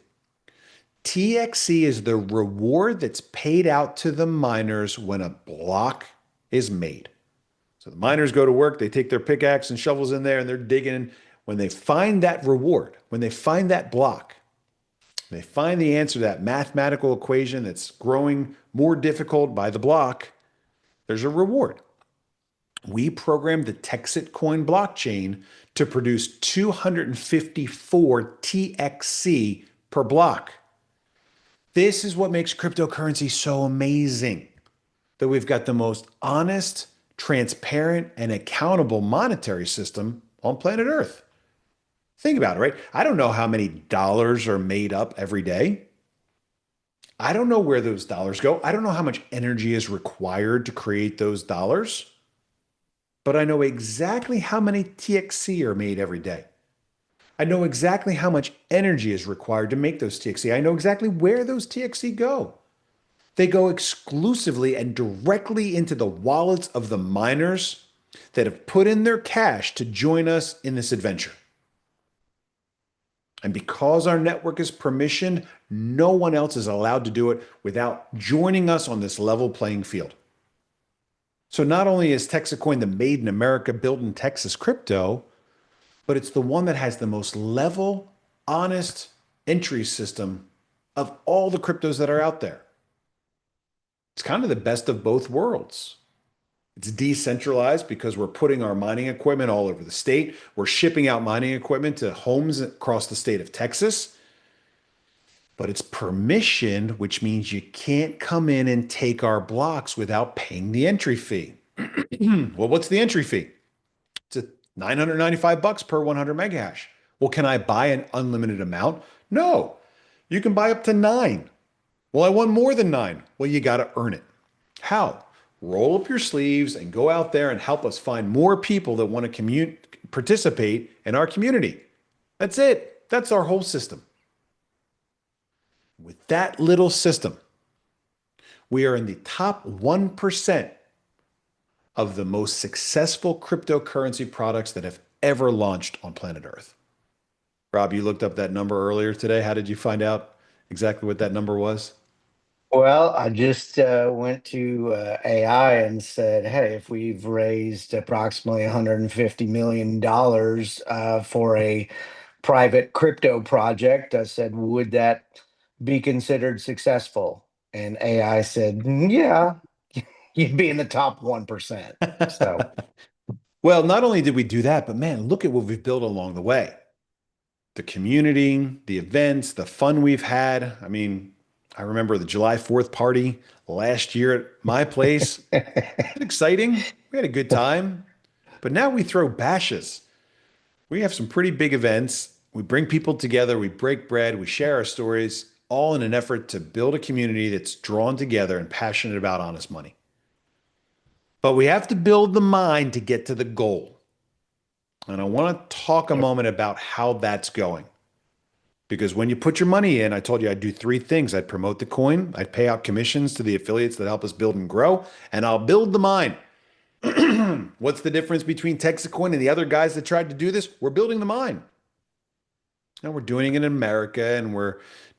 TXC is the reward that's paid out to the miners when a block is made. So the miners go to work, they take their pickaxe and shovels in there and they're digging. When they find that reward, when they find that block, they find the answer to that mathematical equation that's growing more difficult by the block, there's a reward. We programmed the TEXIT Coin blockchain to produce 254 TXC per block. This is what makes cryptocurrency so amazing, that we've got the most honest, transparent, and accountable monetary system on planet Earth. Think about it, right? I don't know how many dollars are made up every day. I don't know where those dollars go. I don't know how much energy is required to create those dollars, but I know exactly how many TXC are made every day. I know exactly how much energy is required to make those TXC. I know exactly where those TXC go. They go exclusively and directly into the wallets of the miners that have put in their cash to join us in this adventure. And because our network is permissioned, no one else is allowed to do it without joining us on this level playing field. So not only is TEXITcoin the made in America, built in Texas crypto, but it's the one that has the most level, honest entry system of all the cryptos that are out there. It's kind of the best of both worlds. It's decentralized because we're putting our mining equipment all over the state. We're shipping out mining equipment to homes across the state of Texas. But it's permissioned, which means you can't come in and take our blocks without paying the entry fee. Well, what's the entry fee? It's $995 per 100 megahash. Well, can I buy an unlimited amount? No. You can buy up to 9. Well, I want more than 9. Well, you got to earn it. How? Roll up your sleeves and go out there and help us find more people that want to participate in our community. That's it. That's our whole system. With that little system, we are in the top 1% of the most successful cryptocurrency products that have ever launched on planet Earth. Rob, you looked up that number earlier today. How did you find out exactly what that number was? Well, I just went to AI and said, hey, if we've raised approximately $150 million for a private crypto project, I said, would that be considered successful? And AI said, yeah, you'd be in the top 1%. So, Well, not only did we do that, but man, look at what we've built along the way. The community, the events, the fun we've had. I mean, I remember the July 4th party last year at my place. It was exciting. We had a good time. But now we throw bashes. We have some pretty big events. We bring people together, we break bread, we share our stories, all in an effort to build a community that's drawn together and passionate about honest money. But we have to build the mind to get to the goal. And I want to talk a moment about how that's going. Because when you put your money in, I told you I'd do three things. I'd promote the coin, I'd pay out commissions to the affiliates that help us build and grow, and I'll build the mind. What's the difference between TEXITcoin and the other guys that tried to do this? We're building the mine. And we're doing it in America and we're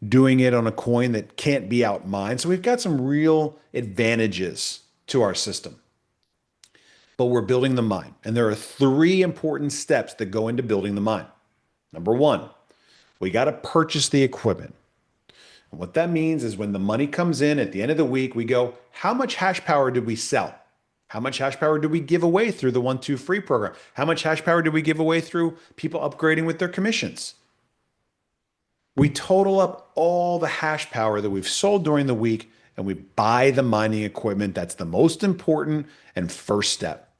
doing it on a coin that can't be outmined. So we've got some real advantages to our system. But we're building the mine. And there are three important steps that go into building the mine. Number one, we got to purchase the equipment. And what that means is when the money comes in at the end of the week, we go, how much hash power did we sell? How much hash power did we give away through the 1-2 free program? How much hash power did we give away through people upgrading with their commissions? We total up all the hash power that we've sold during the week and we buy the mining equipment. That's the most important and first step.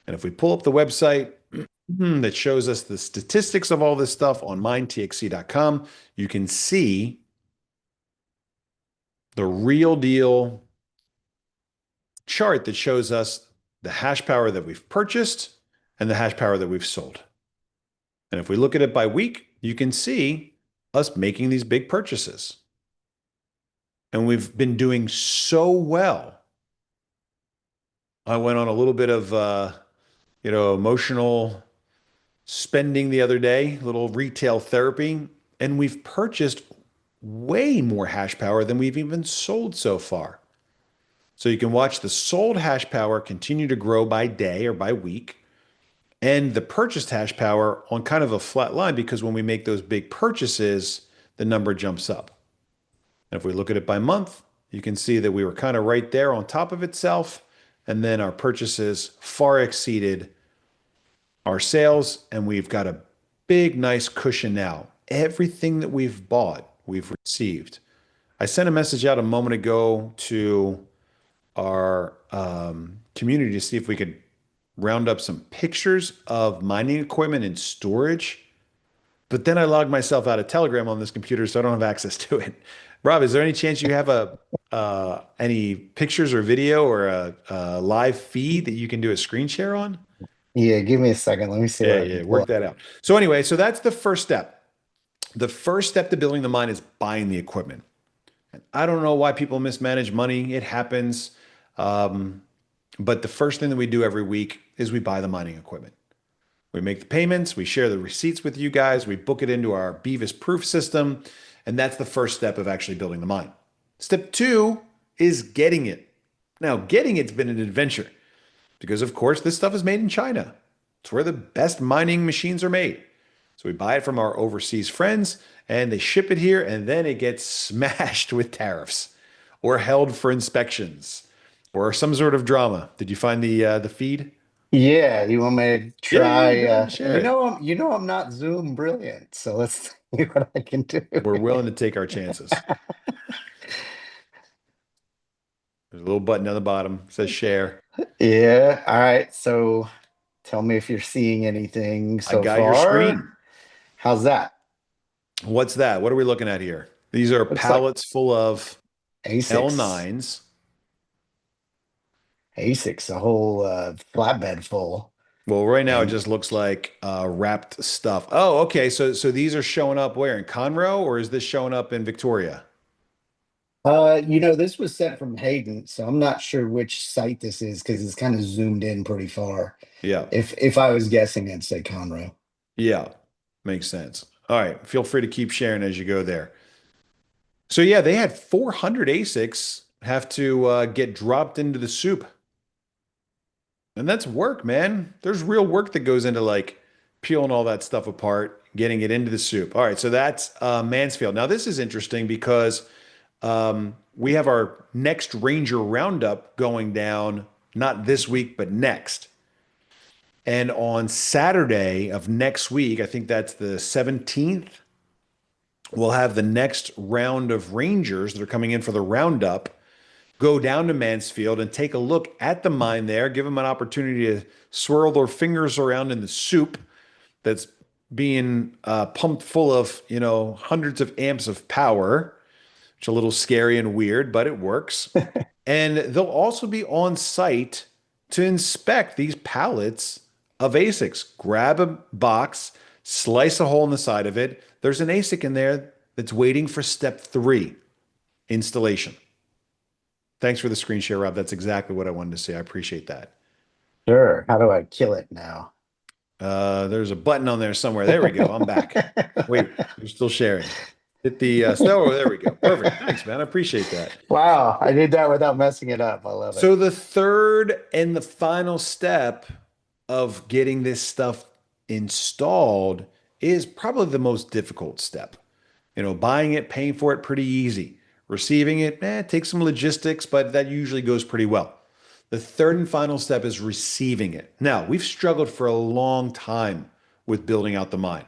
And if we pull up the website that shows us the statistics of all this stuff on mindtxc.com, you can see the real deal chart that shows us the hash power that we've purchased and the hash power that we've sold. And if we look at it by week, you can see us making these big purchases. And we've been doing so well. I went on a little bit of, emotional spending the other day, little retail therapy, and we've purchased way more hash power than we've even sold so far. So you can watch the sold hash power continue to grow by day or by week, and the purchased hash power on kind of a flat line because when we make those big purchases, the number jumps up. And if we look at it by month, you can see that we were kind of right there on top of itself. And then our purchases far exceeded our sales. And we've got a big, nice cushion now. Everything that we've bought, we've received. I sent a message out a moment ago to our community to see if we could round up some pictures of mining equipment and storage. But then I logged myself out of Telegram on this computer, so I don't have access to it. Rob, is there any chance you have any pictures or video or a live feed that you can do a screen share on? yeah, give me a second. Let me see what I Yeah, can pull work up. that out. So anyway, so that's the first step. The first step to building the mine is buying the equipment. And I don't know why people mismanage money. It happens. But the first thing that we do every week is we buy the mining equipment. We make the payments, we share the receipts with you guys, we book it into our Beavis proof system, and that's the first step of actually building the mine. Step two is getting it. Now, getting it's been an adventure because, of course, this stuff is made in China. It's where the best mining machines are made. So we buy it from our overseas friends and they ship it here, and then it gets smashed with tariffs or held for inspections or some sort of drama. Did you find the feed? Yeah, you want me to Yeah, try? go ahead and share it. You know I'm not Zoom brilliant, so let's see what I can do. We're willing to take our chances. There's a little button on the bottom that says share. Yeah, all right. So tell me if you're seeing anything I so got your far. screen. How's that? What's that? What are we looking at here? These are Looks like pallets full of ASICs. L9s. ASICs, a whole flatbed full. Well, right now it And just looks like wrapped stuff. Oh, okay. So these are showing up where in Conroe, or is this showing up in Victoria? this was sent from Hayden, so I'm not sure which site this is because it's kind of zoomed in pretty far. Yeah. If I was guessing, I'd say Conroe. Yeah. Makes sense. All right. Feel free to keep sharing as you go there. So yeah, they had 400 ASICs have to get dropped into the soup. And that's work, man. There's real work that goes into like peeling all that stuff apart, getting it into the soup. All right, so that's Mansfield. Now this is interesting because we have our next Ranger Roundup going down, not this week, but next. And on Saturday of next week, I think that's the 17th, we'll have the next round of Rangers that are coming in for the Roundup go down to Mansfield and take a look at the mine there, give them an opportunity to swirl their fingers around in the soup that's being pumped full of, hundreds of amps of power, which is a little scary and weird, but it works. And they'll also be on site to inspect these pallets of ASICs. Grab a box, slice a hole in the side of it. There's an ASIC in there that's waiting for step 3, installation. Thanks for the screen share, Rob. That's exactly what I wanted to say. I appreciate that. Sure. How do I kill it now? There's a button on there somewhere. There we go. I'm back. Wait, you're still sharing. Hit the oh, there we go. Perfect. Thanks, man. I appreciate that. Wow, I did that without messing it up. I love it. So the third and the final step of getting this stuff installed is probably the most difficult step. Buying it, paying for it, pretty easy. Receiving it, takes some logistics, but that usually goes pretty well. The third and final step is receiving it. Now, we've struggled for a long time with building out the mine.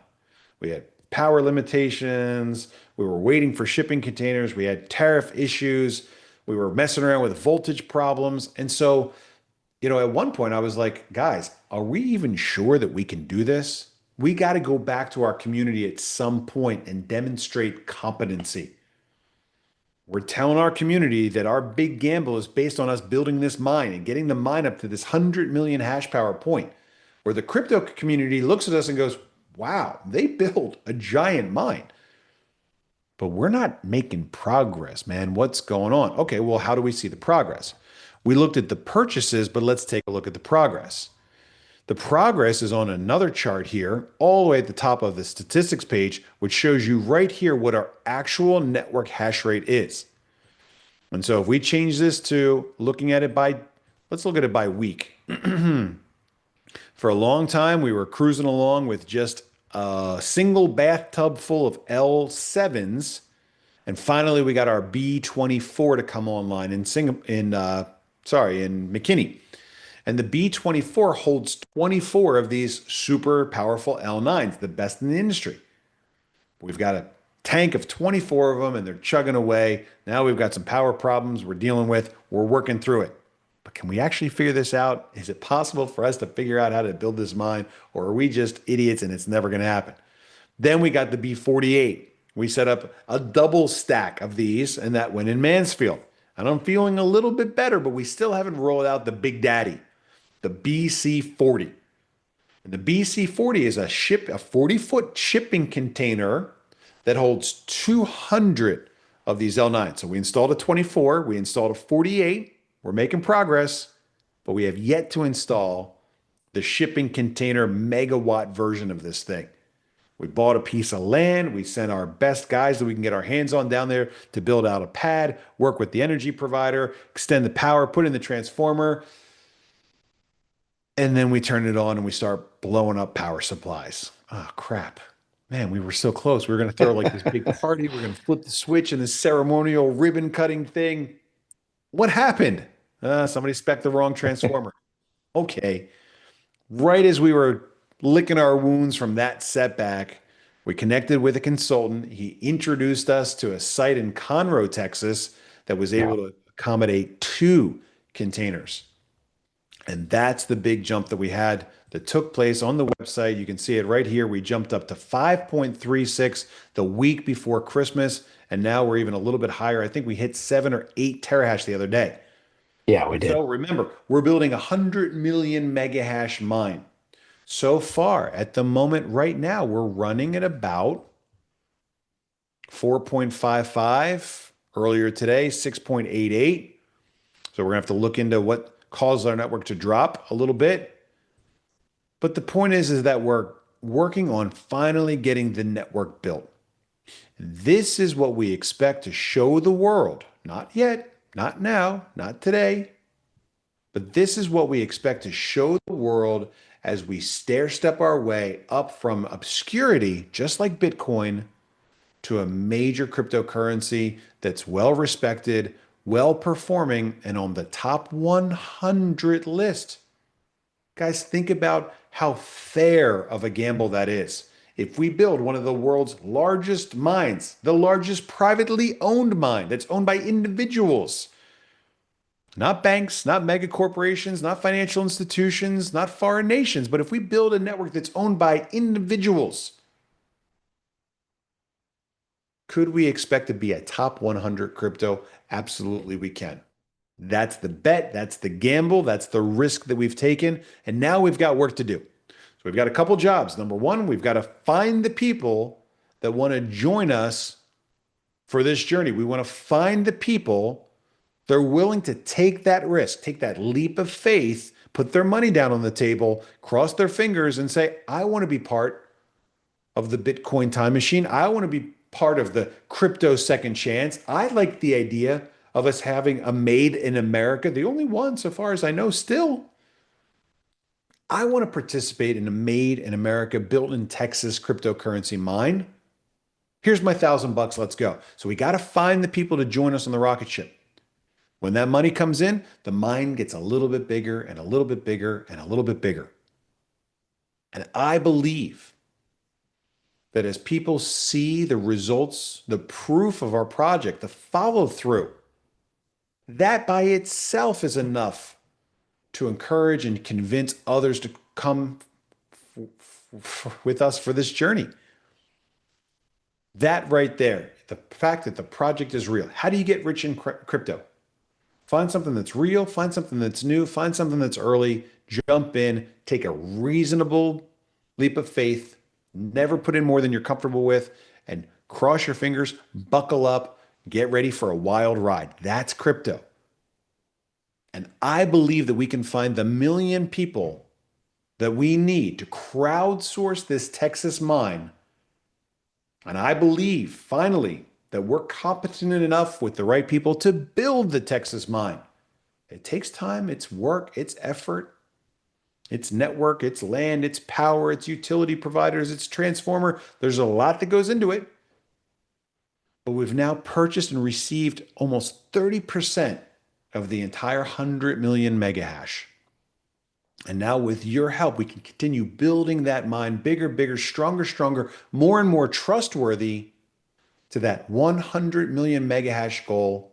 We had power limitations. We were waiting for shipping containers. We had tariff issues. We were messing around with voltage problems. And so, at one point I was like, guys, are we even sure that we can do this? We got to go back to our community at some point and demonstrate competency. We're telling our community that our big gamble is based on us building this mine and getting the mine up to this 100 million hash power point, where the crypto community looks at us and goes, wow, they built a giant mine. But we're not making progress, man. What's going on? Okay, well, how do we see the progress? We looked at the purchases, but let's take a look at the progress. The progress is on another chart here, all the way at the top of the statistics page, which shows you right here what our actual network hash rate is. And so if we change this to looking at it by, let's look at it by week. For a long time, we were cruising along with just a single bathtub full of L7s. And finally, we got our B24 to come online in McKinney. And the B24 holds 24 of these super powerful L9s, the best in the industry. We've got a tank of 24 of them and they're chugging away. Now we've got some power problems we're dealing with. We're working through it. But can we actually figure this out? Is it possible for us to figure out how to build this mine? Or are we just idiots and it's never going to happen? Then we got the B48. We set up a double stack of these and that went in Mansfield. And I'm feeling a little bit better, but we still haven't rolled out the Big Daddy, the BC40. And the BC40 is a 40-foot shipping container that holds 200 of these L9s. So we installed a 24, we installed a 48. We're making progress, but we have yet to install the shipping container megawatt version of this thing. We bought a piece of land. We sent our best guys that we can get our hands on down there to build out a pad, work with the energy provider, extend the power, put in the transformer. And then we turn it on and we start blowing up power supplies. Oh, crap. Man, we were so close. We were going to throw like this big party. We're going to flip the switch and this ceremonial ribbon cutting thing. What happened? Somebody spec'd the wrong transformer. Okay. Right as we were licking our wounds from that setback, we connected with a consultant. He introduced us to a site in Conroe, Texas that was able to accommodate 2 containers. And that's the big jump that we had that took place on the website. You can see it right here. We jumped up to 5.36 the week before Christmas. And now we're even a little bit higher. I think we hit 7 or 8 terahash the other day. Yeah, we did. So remember, we're building a 100 million mega hash mine. So far, at the moment right now, we're running at about 4.55. Earlier today, 6.88. So we're going to have to look into what caused our network to drop a little bit. But the point is that we're working on finally getting the network built. This is what we expect to show the world. Not yet, not now, not today, but this is what we expect to show the world as we stair step our way up from obscurity, just like Bitcoin, to a major cryptocurrency that's well respected, well performing, and on the top 100 list. Guys, think about how fair of a gamble that is. If we build one of the world's largest mines, the largest privately owned mine that's owned by individuals, not banks, not mega corporations, not financial institutions, not foreign nations, but if we build a network that's owned by individuals, could we expect to be a top 100 crypto? Absolutely, we can. That's the bet. That's the gamble. That's the risk that we've taken. And now we've got work to do. So we've got a couple jobs. Number one, we've got to find the people that want to join us for this journey. We want to find the people that are willing to take that risk, take that leap of faith, put their money down on the table, cross their fingers, and say, I want to be part of the Bitcoin time machine. I want to be part of the crypto second chance. I like the idea of us having a made in America, the only one so far as I know still. I want to participate in a made in America, built in Texas cryptocurrency mine. Here's my $1,000. Let's go. So we got to find the people to join us on the rocket ship. When that money comes in, the mine gets a little bit bigger and a little bit bigger and a little bit bigger. And I believe that as people see the results, the proof of our project, the follow through, that by itself is enough to encourage and convince others to come with us for this journey. That right there, the fact that the project is real. How do you get rich in crypto? Find something that's real, find something that's new, find something that's early, jump in, take a reasonable leap of faith, never put in more than you're comfortable with, and cross your fingers, buckle up, get ready for a wild ride. That's crypto. And I believe that we can find the million people that we need to crowdsource this Texas mine. And I believe, finally, that we're competent enough with the right people to build the Texas mine. It takes time, it's work, it's effort, it's network, it's land, it's power, it's utility providers, it's transformer. There's a lot that goes into it. But we've now purchased and received almost 30% of the entire 100 million mega hash. And now with your help, we can continue building that mine bigger, bigger, stronger, stronger, more and more trustworthy to that 100 million mega hash goal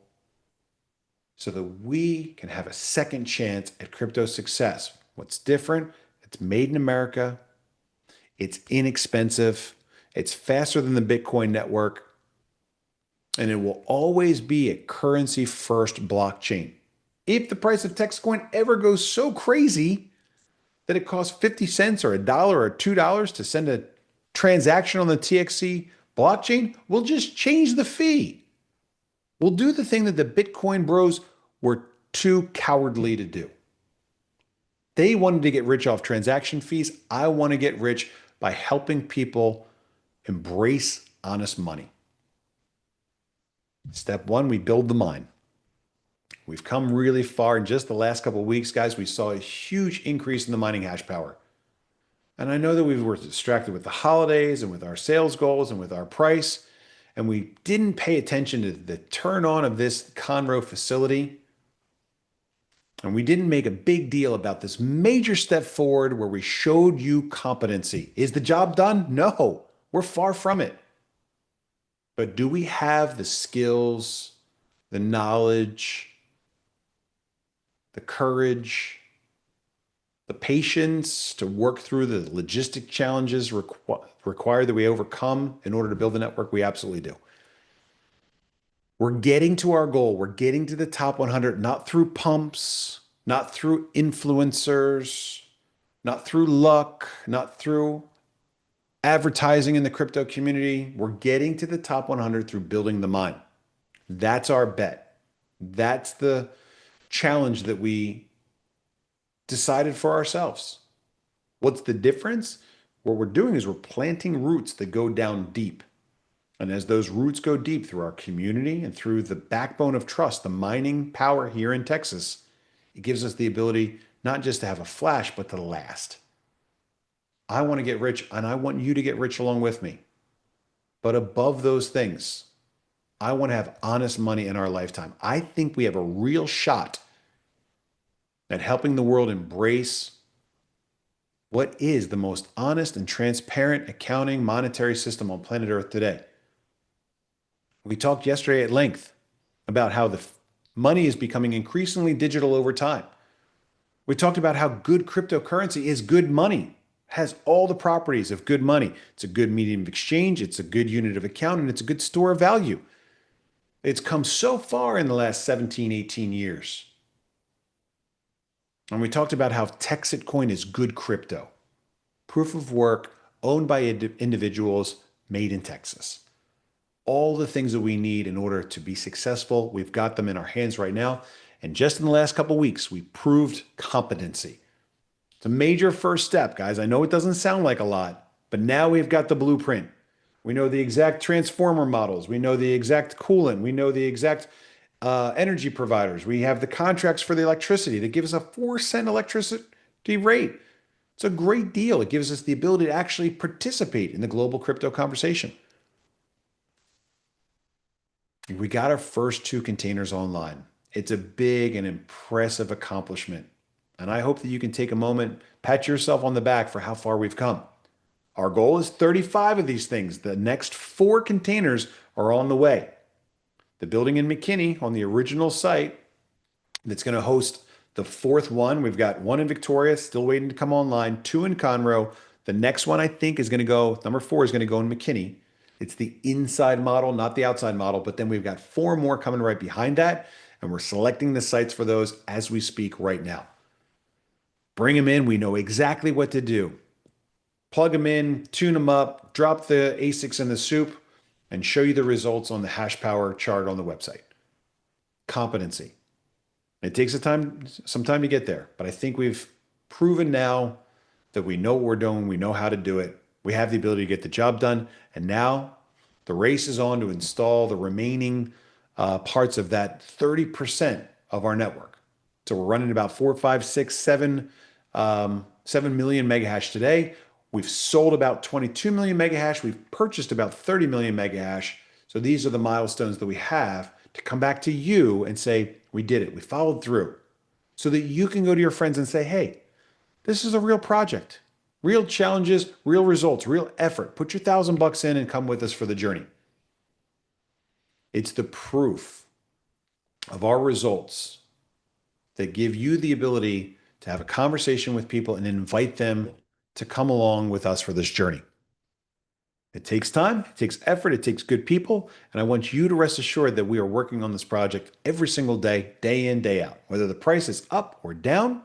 so that we can have a second chance at crypto success. What's different? It's made in America. It's inexpensive. It's faster than the Bitcoin network. And it will always be a currency first blockchain. If the price of TEXITcoin ever goes so crazy that it costs 50 cents or $1 or $2 to send a transaction on the TXC blockchain, we'll just change the fee. We'll do the thing that the Bitcoin bros were too cowardly to do. They wanted to get rich off transaction fees. I want to get rich by helping people embrace honest money. Step one, we build the mine. We've come really far in just the last couple of weeks, guys. We saw a huge increase in the mining hash power. And I know that we were distracted with the holidays and with our sales goals and with our price. And we didn't pay attention to the turn on of this Conroe facility. And we didn't make a big deal about this major step forward where we showed you competency. Is the job done? No, we're far from it. But do we have the skills, the knowledge, the courage, the patience to work through the logistic challenges required that we overcome in order to build the network? We absolutely do. We're getting to our goal. We're getting to the top 100, not through pumps, not through influencers, not through luck, not through advertising in the crypto community. We're getting to the top 100 through building the mine. That's our bet. That's the challenge that we decided for ourselves. What's the difference? What we're doing is we're planting roots that go down deep. And as those roots go deep through our community and through the backbone of trust, the mining power here in Texas, it gives us the ability not just to have a flash, but to last. I want to get rich and I want you to get rich along with me. But above those things, I want to have honest money in our lifetime. I think we have a real shot at helping the world embrace what is the most honest and transparent accounting monetary system on planet Earth today. We talked yesterday at length about how the money is becoming increasingly digital over time. We talked about how good cryptocurrency is good money, has all the properties of good money. It's a good medium of exchange, it's a good unit of account, and it's a good store of value. It's come so far in the last 17, 18 years. And we talked about how TEXIT Coin is good crypto, proof of work owned by individuals, made in Texas. All the things that we need in order to be successful, we've got them in our hands right now. And just in the last couple of weeks, we proved competency. It's a major first step, guys. I know it doesn't sound like a lot, but now we've got the blueprint. We know the exact transformer models. We know the exact coolant. We know the exact energy providers. We have the contracts for the electricity that give us a 4-cent electricity rate. It's a great deal. It gives us the ability to actually participate in the global crypto conversation. We got our first 2 containers online. It's a big and impressive accomplishment. And I hope that you can take a moment, pat yourself on the back for how far we've come. Our goal is 35 of these things. The next 4 containers are on the way. The building in McKinney on the original site that's going to host the 4th one. We've got 1 in Victoria, still waiting to come online, 2 in Conroe. The next one I think is going to go, number 4 is going to go in McKinney. It's the inside model, not the outside model, but then we've got 4 more coming right behind that. And we're selecting the sites for those as we speak right now. Bring them in. We know exactly what to do. Plug them in, tune them up, drop the ASICs in the soup, and show you the results on the hash power chart on the website. Competency. It takes some time to get there, but I think we've proven now that we know what we're doing, we know how to do it, we have the ability to get the job done, and now the race is on to install the remaining parts of that 30% of our network. So we're running about 4, 5, 6, 7 million megahash today. We've sold about 22 million megahash. We've purchased about 30 million megahash. So these are the milestones that we have to come back to you and say, we did it. We followed through. So that you can go to your friends and say, hey, this is a real project, real challenges, real results, real effort. Put your $1,000 in and come with us for the journey. It's the proof of our results that give you the ability to have a conversation with people and invite them to come along with us for this journey. It takes time, it takes effort, it takes good people, and I want you to rest assured that we are working on this project every single day, day in, day out. Whether the price is up or down,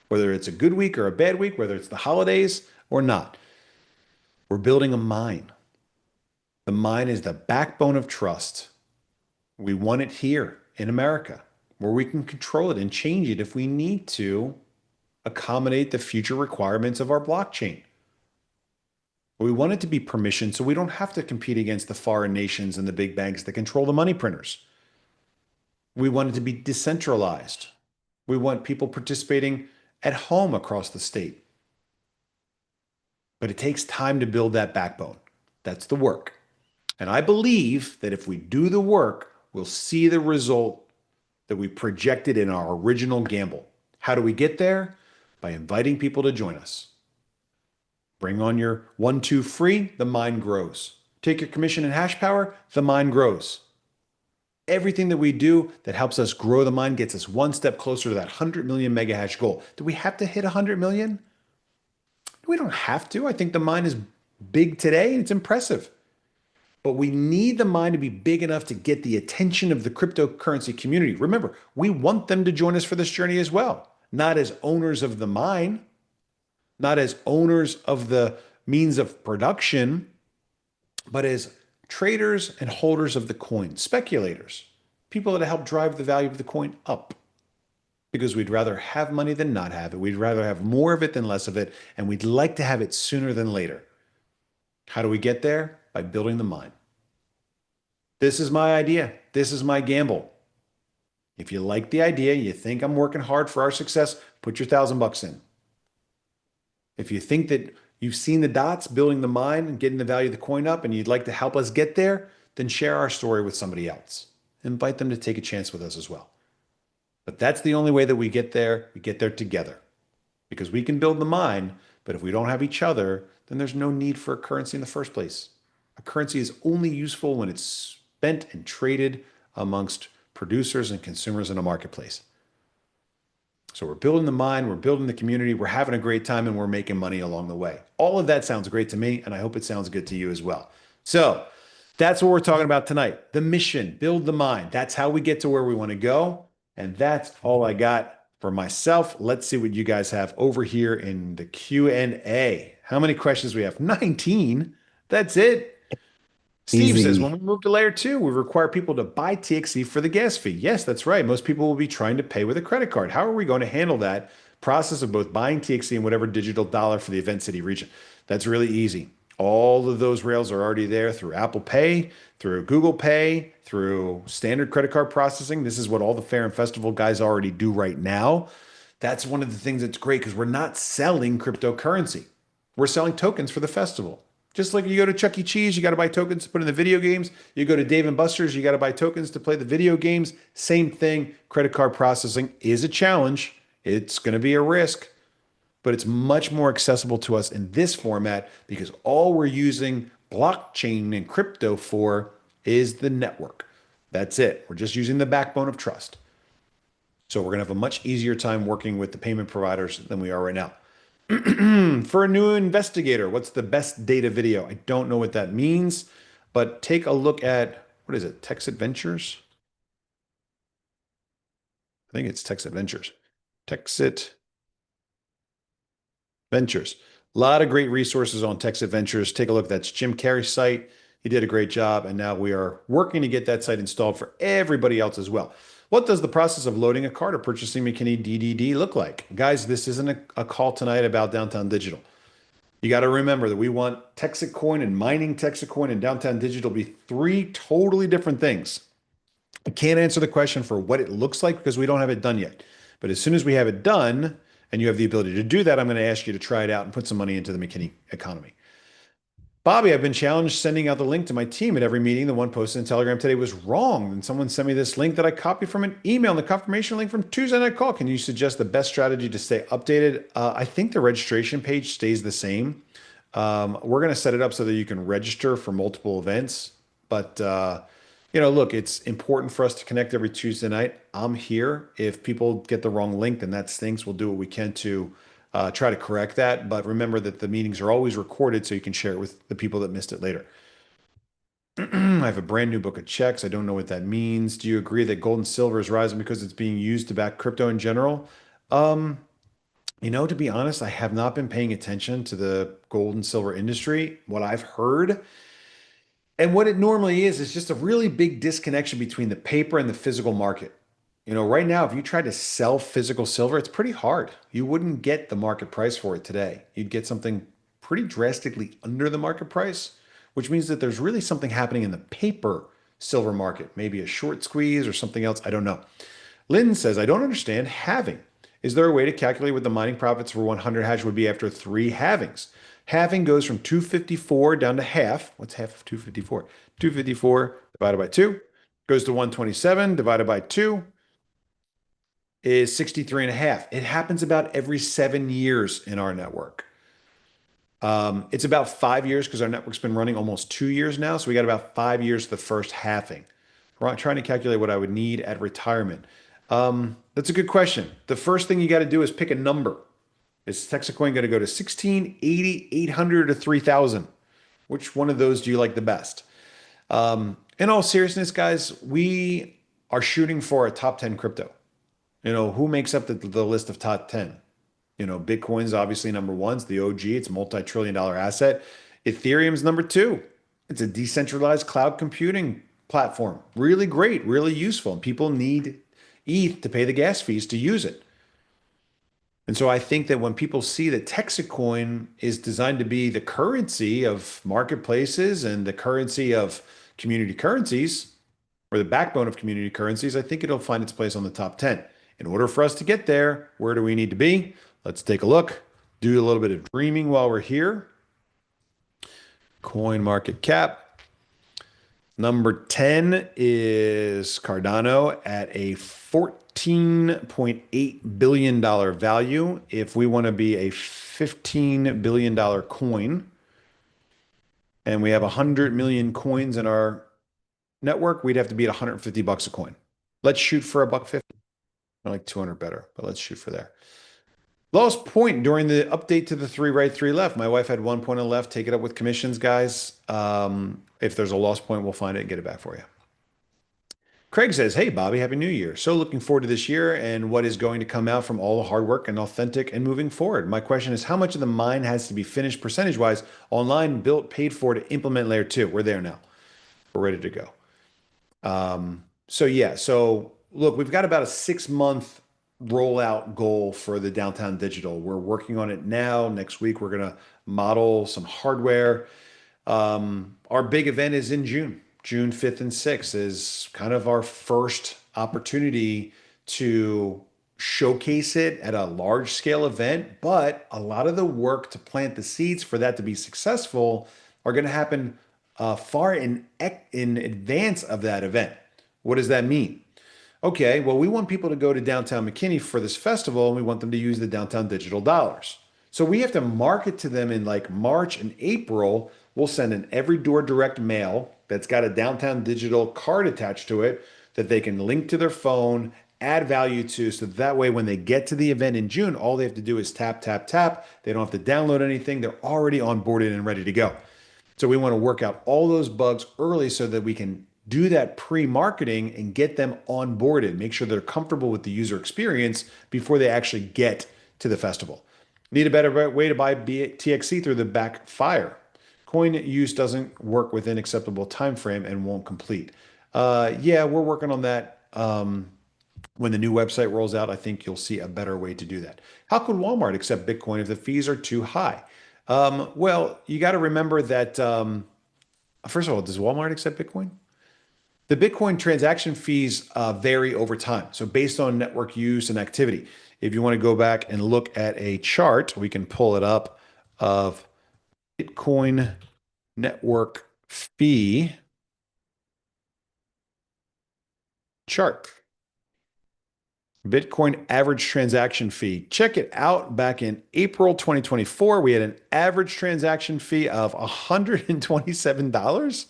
whether it's a good week or a bad week, whether it's the holidays or not. We're building a mine. The mine is the backbone of trust. We want it here in America, where we can control it and change it if we need to accommodate the future requirements of our blockchain. We want it to be permissioned so we don't have to compete against the foreign nations and the big banks that control the money printers. We want it to be decentralized. We want people participating at home across the state. But it takes time to build that backbone. That's the work. And I believe that if we do the work, we'll see the result that we projected in our original gamble. How do we get there? By inviting people to join us. Bring on your 1, 2 free, the mine grows. Take your commission and hash power, the mine grows. Everything that we do that helps us grow the mine gets us one step closer to that 100 million megahash goal. Do we have to hit 100 million? We don't have to. I think the mine is big today and it's impressive. But we need the mine to be big enough to get the attention of the cryptocurrency community. Remember, we want them to join us for this journey as well. Not as owners of the mine, not as owners of the means of production, but as traders and holders of the coin, speculators, people that help drive the value of the coin up. Because we'd rather have money than not have it. We'd rather have more of it than less of it, and we'd like to have it sooner than later. How do we get there? By building the mine. This is my idea. This is my gamble. If you like the idea, you think I'm working hard for our success, put your $1,000 in. If you think that you've seen the dots building the mine and getting the value of the coin up and you'd like to help us get there, then share our story with somebody else. Invite them to take a chance with us as well. But that's the only way that we get there. We get there together because we can build the mine, but if we don't have each other, then there's no need for a currency in the first place. A currency is only useful when it's spent and traded amongst producers and consumers in a marketplace. So we're building the mine, we're building the community, we're having a great time, and we're making money along the way. All of that sounds great to me, and I hope it sounds good to you as well. So that's what we're talking about tonight. The mission, build the mine. That's how we get to where we want to go. And that's all I got for myself. Let's see what you guys have over here in the Q&A. How many questions we have? 19. That's it. Steve says, Easy. when we move to layer 2, we require people to buy TXE for the gas fee. Yes, that's right. Most people will be trying to pay with a credit card. How are we going to handle that process of both buying TXE and whatever digital dollar for the event city region? That's really easy. All of those rails are already there through Apple Pay, through Google Pay, through standard credit card processing. This is what all the fair and festival guys already do right now. That's one of the things that's great because we're not selling cryptocurrency. We're selling tokens for the festival. Just like you go to Chuck E. Cheese, you got to buy tokens to put in the video games. You go to Dave and Buster's, you got to buy tokens to play the video games. Same thing. Credit card processing is a challenge. It's going to be a risk, but it's much more accessible to us in this format because all we're using blockchain and crypto for is the network. That's it. We're just using the backbone of trust. So we're going to have a much easier time working with the payment providers than we are right now. For a new investigator, what's the best data video? I don't know what that means, but take a look at, what is it, TEXIT Ventures? I think it's TEXIT Ventures. TEXIT Ventures. A lot of great resources on TEXIT Ventures. Take a look. That's Jim Carrey's site. He did a great job, and now we are working to get that site installed for everybody else as well. What does the process of loading a card or purchasing McKinney DDD look like? Guys, this isn't a call tonight about Downtown Digital. You got to remember that we want TEXIT Coin and mining TEXIT Coin and Downtown Digital to be 3 totally different things. I can't answer the question for what it looks like because we don't have it done yet. But as soon as we have it done and you have the ability to do that, I'm going to ask you to try it out and put some money into the McKinney economy. Bobby, I've been challenged sending out the link to my team at every meeting. The one posted in Telegram today was wrong. And someone sent me this link that I copied from an email, and the confirmation link from Tuesday night call. Can you suggest the best strategy to stay updated? I think the registration page stays the same. We're going to set it up so that you can register for multiple events. But, look, it's important for us to connect every Tuesday night. I'm here. If people get the wrong link, then that stinks. We'll do what we can to try to correct that. But remember that the meetings are always recorded so you can share it with the people that missed it later. I have a brand new book of checks. I don't know what that means. Do you agree that gold and silver is rising because it's being used to back crypto in general? To be honest, I have not been paying attention to the gold and silver industry. What I've heard and what it normally is just a really big disconnection between the paper and the physical market. Right now, if you try to sell physical silver, it's pretty hard. You wouldn't get the market price for it today. You'd get something pretty drastically under the market price, which means that there's really something happening in the paper silver market, maybe a short squeeze or something else. I don't know. Lynn says, I don't understand halving. Is there a way to calculate what the mining profits for 100 hash would be after 3 halvings? Halving goes from 254 down to half. What's half of 254? 254 divided by 2 goes to 127 divided by 2 is 63 and a half. It happens about every 7 years in our network. It's about 5 years because our network's been running almost 2 years now. So we got about 5 years to the first halving. We're trying to calculate what I would need at retirement. That's a good question. The first thing you got to do is pick a number. Is TEXITcoin going to go to 16, 80, 800, or 3,000? Which one of those do you like the best? In all seriousness, guys, we are shooting for a top 10 crypto. Who makes up the list of top 10? Bitcoin's obviously number 1. It's the OG. It's a multi-trillion-dollar asset. Ethereum's number 2. It's a decentralized cloud computing platform. Really great, really useful. And people need ETH to pay the gas fees to use it. And so I think that when people see that TEXITcoin is designed to be the currency of marketplaces and the currency of community currencies, or the backbone of community currencies, I think it'll find its place on the top 10. In order for us to get there, where do we need to be? Let's take a look. Do a little bit of dreaming while we're here. Coin market cap. Number 10 is Cardano at a $14.8 billion value. If we want to be a $15 billion coin and we have 100 million coins in our network, we'd have to be at 150 bucks a coin. Let's shoot for a buck 50. I like 200 better, but let's shoot for there. Lowest point during the update to the 3 right, 3 left. My wife had 1 point on left. Take it up with commissions, guys. If there's a lost point, we'll find it and get it back for you. Craig says, hey, Bobby, Happy New Year. So looking forward to this year and what is going to come out from all the hard work and authentic and moving forward. My question is, how much of the mine has to be finished percentage-wise, online, built, paid for to implement layer 2? We're there now. We're ready to go. So look, we've got about a 6-month rollout goal for the downtown digital. We're working on it now. Next week, we're going to model some hardware. Our big event is in June 5th and 6th is kind of our first opportunity to showcase it at a large scale event. But a lot of the work to plant the seeds for that to be successful are going to happen far in advance of that event. What does that mean? Okay, well, we want people to go to downtown McKinney for this festival, and we want them to use the downtown digital dollars. So we have to market to them in like March and April. We'll send an every door direct mail that's got a downtown digital card attached to it that they can link to their phone, add value to, so that way when they get to the event in June, all they have to do is tap, tap, tap. They don't have to download anything. They're already onboarded and ready to go. So we want to work out all those bugs early so that we can do that pre-marketing and get them onboarded, make sure they're comfortable with the user experience before they actually get to the festival. Need a better way to buy TXC through the backfire. Coin use doesn't work within acceptable time frame and won't complete. Yeah, we're working on that. When the new website rolls out, I think you'll see a better way to do that. How could Walmart accept Bitcoin if the fees are too high? Well, you got to remember that, first of all, does Walmart accept Bitcoin? The Bitcoin transaction fees vary over time. So based on network use and activity, if you want to go back and look at a chart, we can pull it up of Bitcoin network fee chart. Bitcoin average transaction fee. Check it out. Back in April 2024, we had an average transaction fee of $127.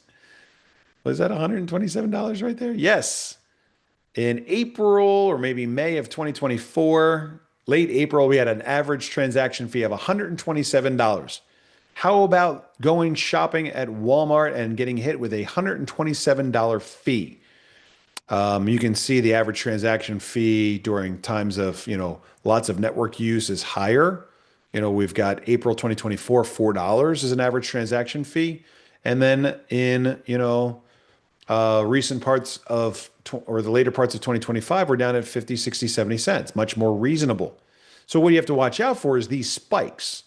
Was that $127 right there? Yes. In April or maybe May of 2024, late April, we had an average transaction fee of $127. How about going shopping at Walmart and getting hit with a $127 fee? You can see the average transaction fee during times of, lots of network use is higher. We've got April 2024, $4 is an average transaction fee. And then in, recent parts of, or the later parts of 2025, we're down at 50, 60, 70 cents, much more reasonable. So what you have to watch out for is these spikes.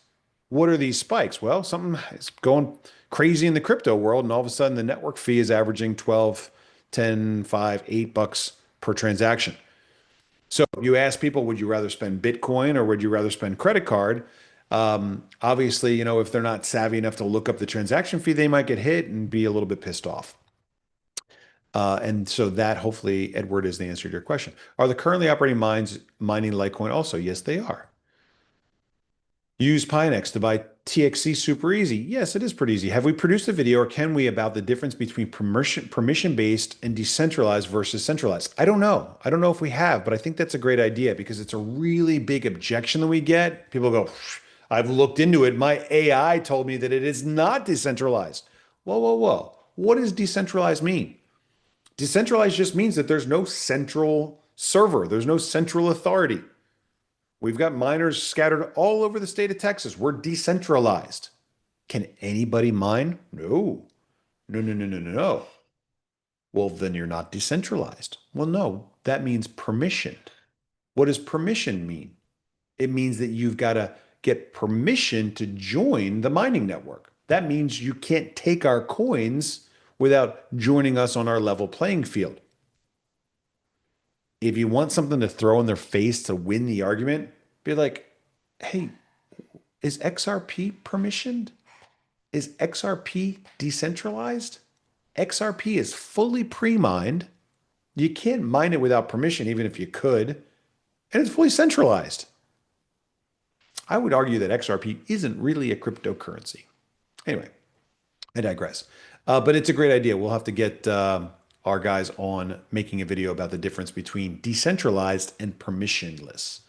What are these spikes? Well, something is going crazy in the crypto world, and all of a sudden the network fee is averaging 12, 10, 5, $8 per transaction. So you ask people, would you rather spend Bitcoin or would you rather spend credit card? Obviously, if they're not savvy enough to look up the transaction fee, they might get hit and be a little bit pissed off. And so that hopefully, Edward, is the answer to your question. Are the currently operating mines mining Litecoin also? Yes, they are. Use Pinex to buy TXC super easy. Yes, it is pretty easy. Have we produced a video or can we about the difference between permission-based and decentralized versus centralized? I don't know. I don't know if we have, but I think that's a great idea because it's a really big objection that we get. People go, I've looked into it. My AI told me that it is not decentralized. Whoa, whoa, whoa. What does decentralized mean? Decentralized just means that there's no central server. There's no central authority. We've got miners scattered all over the state of Texas. We're decentralized. Can anybody mine? No. No, no, no, no, no, no. Well, then you're not decentralized. Well, no, that means permissioned. What does permission mean? It means that you've got to get permission to join the mining network. That means you can't take our coins without joining us on our level playing field. if you want something to throw in their face to win the argument, be like, hey, is XRP permissioned? Is XRP decentralized? XRP is fully pre-mined. You can't mine it without permission, even if you could. And it's fully centralized. I would argue that XRP isn't really a cryptocurrency. Anyway, I digress. But it's a great idea. We'll have to get our guys on making a video about the difference between decentralized and permissionless.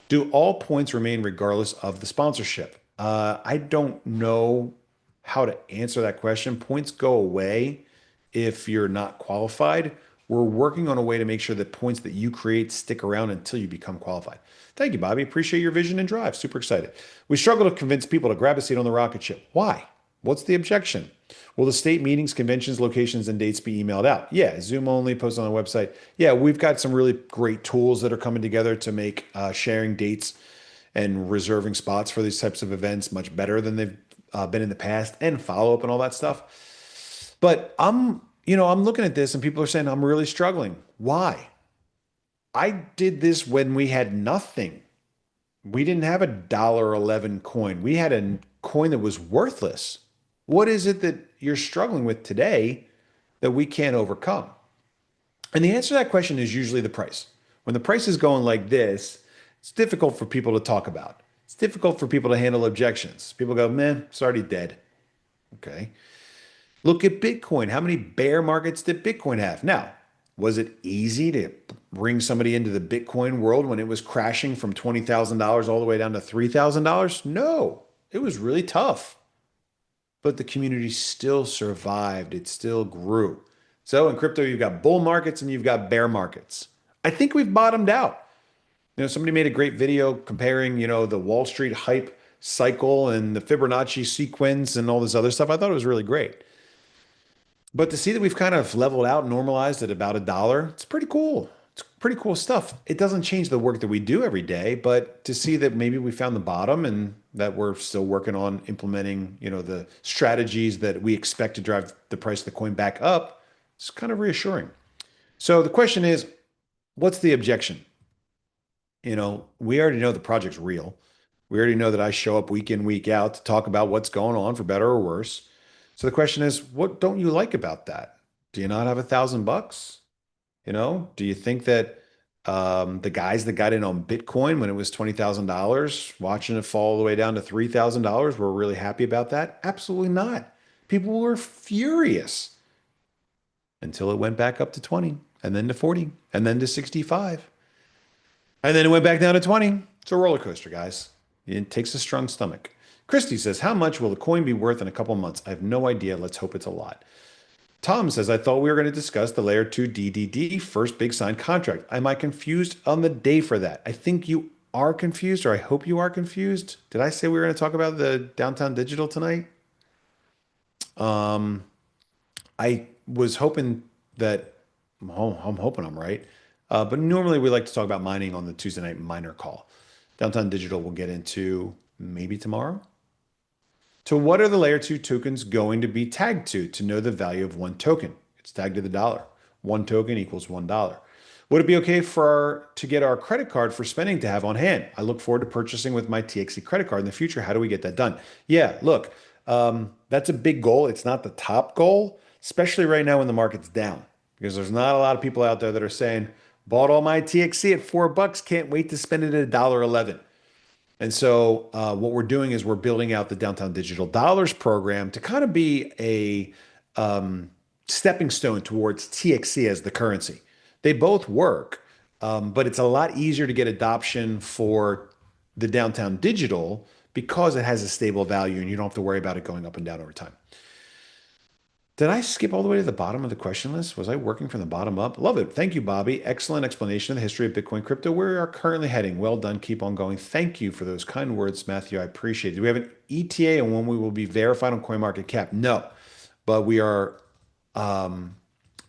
Do all points remain regardless of the sponsorship? I don't know how to answer that question. Points go away if you're not qualified. We're working on a way to make sure that points that you create stick around until you become qualified. Thank you, Bobby. Appreciate your vision and drive. Super excited. We struggle to convince people to grab a seat on the rocket ship. Why? What's the objection? Will the state meetings, conventions, locations, and dates be emailed out? Yeah, Zoom only, post on the website. Yeah, we've got some really great tools that are coming together to make sharing dates and reserving spots for these types of events much better than they've been in the past, and follow up and all that stuff. But I'm looking at this and people are saying I'm really struggling. Why? I did this when we had nothing. We didn't have a $1.11 coin. We had a coin that was worthless. What is it that you're struggling with today that we can't overcome? And the answer to that question is usually the price. When the price is going like this, it's difficult for people to talk about. It's difficult for people to handle objections. People go, man, it's already dead. Okay. Look at Bitcoin. How many bear markets did Bitcoin have? Now, was it easy to bring somebody into the Bitcoin world when it was crashing from $20,000 all the way down to $3,000? No, it was really tough. But the community still survived. It still grew. So in crypto, you've got bull markets and you've got bear markets. I think we've bottomed out. Somebody made a great video comparing, the Wall Street hype cycle and the Fibonacci sequence and all this other stuff. I thought it was really great. But to see that we've kind of leveled out, normalized at about $1, it's pretty cool. It's pretty cool stuff. It doesn't change the work that we do every day, but to see that maybe we found the bottom and that we're still working on implementing, the strategies that we expect to drive the price of the coin back up, it's kind of reassuring. So the question is, what's the objection? We already know the project's real. We already know that I show up week in, week out to talk about what's going on for better or worse. So the question is, what don't you like about that? Do you not have $1,000? Do you think that the guys that got in on Bitcoin when it was $20,000, watching it fall all the way down to $3,000, were really happy about that? Absolutely not. People were furious until it went back up to 20, and then to 40, and then to 65. And then it went back down to 20. It's a roller coaster, guys. It takes a strong stomach. Christy says, how much will the coin be worth in a couple months? I have no idea. Let's hope it's a lot. Tom says, I thought we were going to discuss the layer 2 DDD first big signed contract. Am I confused on the day for that? I think you are confused, or I hope you are confused. Did I say we were going to talk about the downtown digital tonight? I was hoping that, I'm hoping I'm right. But normally we like to talk about mining on the Tuesday night miner call. Downtown digital we'll get into maybe tomorrow. So what are the layer 2 tokens going to be tagged to know the value of one token? It's tagged to the dollar. One token equals $1. Would it be okay to get our credit card for spending to have on hand? I look forward to purchasing with my TXT credit card in the future. How do we get that done? Yeah, look, that's a big goal. It's not the top goal, especially right now when the market's down, because there's not a lot of people out there that are saying, bought all my TXT at $4, can't wait to spend it at $1.11. And so what we're doing is we're building out the Downtown Digital Dollars program to kind of be a stepping stone towards TXC as the currency. They both work, but it's a lot easier to get adoption for the Downtown Digital because it has a stable value and you don't have to worry about it going up and down over time. Did I skip all the way to the bottom of the question list? Was I working from the bottom up? Love it. Thank you, Bobby. Excellent explanation of the history of Bitcoin crypto. Where we are currently heading. Well done. Keep on going. Thank you for those kind words, Matthew. I appreciate it. Do we have an ETA and when we will be verified on CoinMarketCap? No, but we are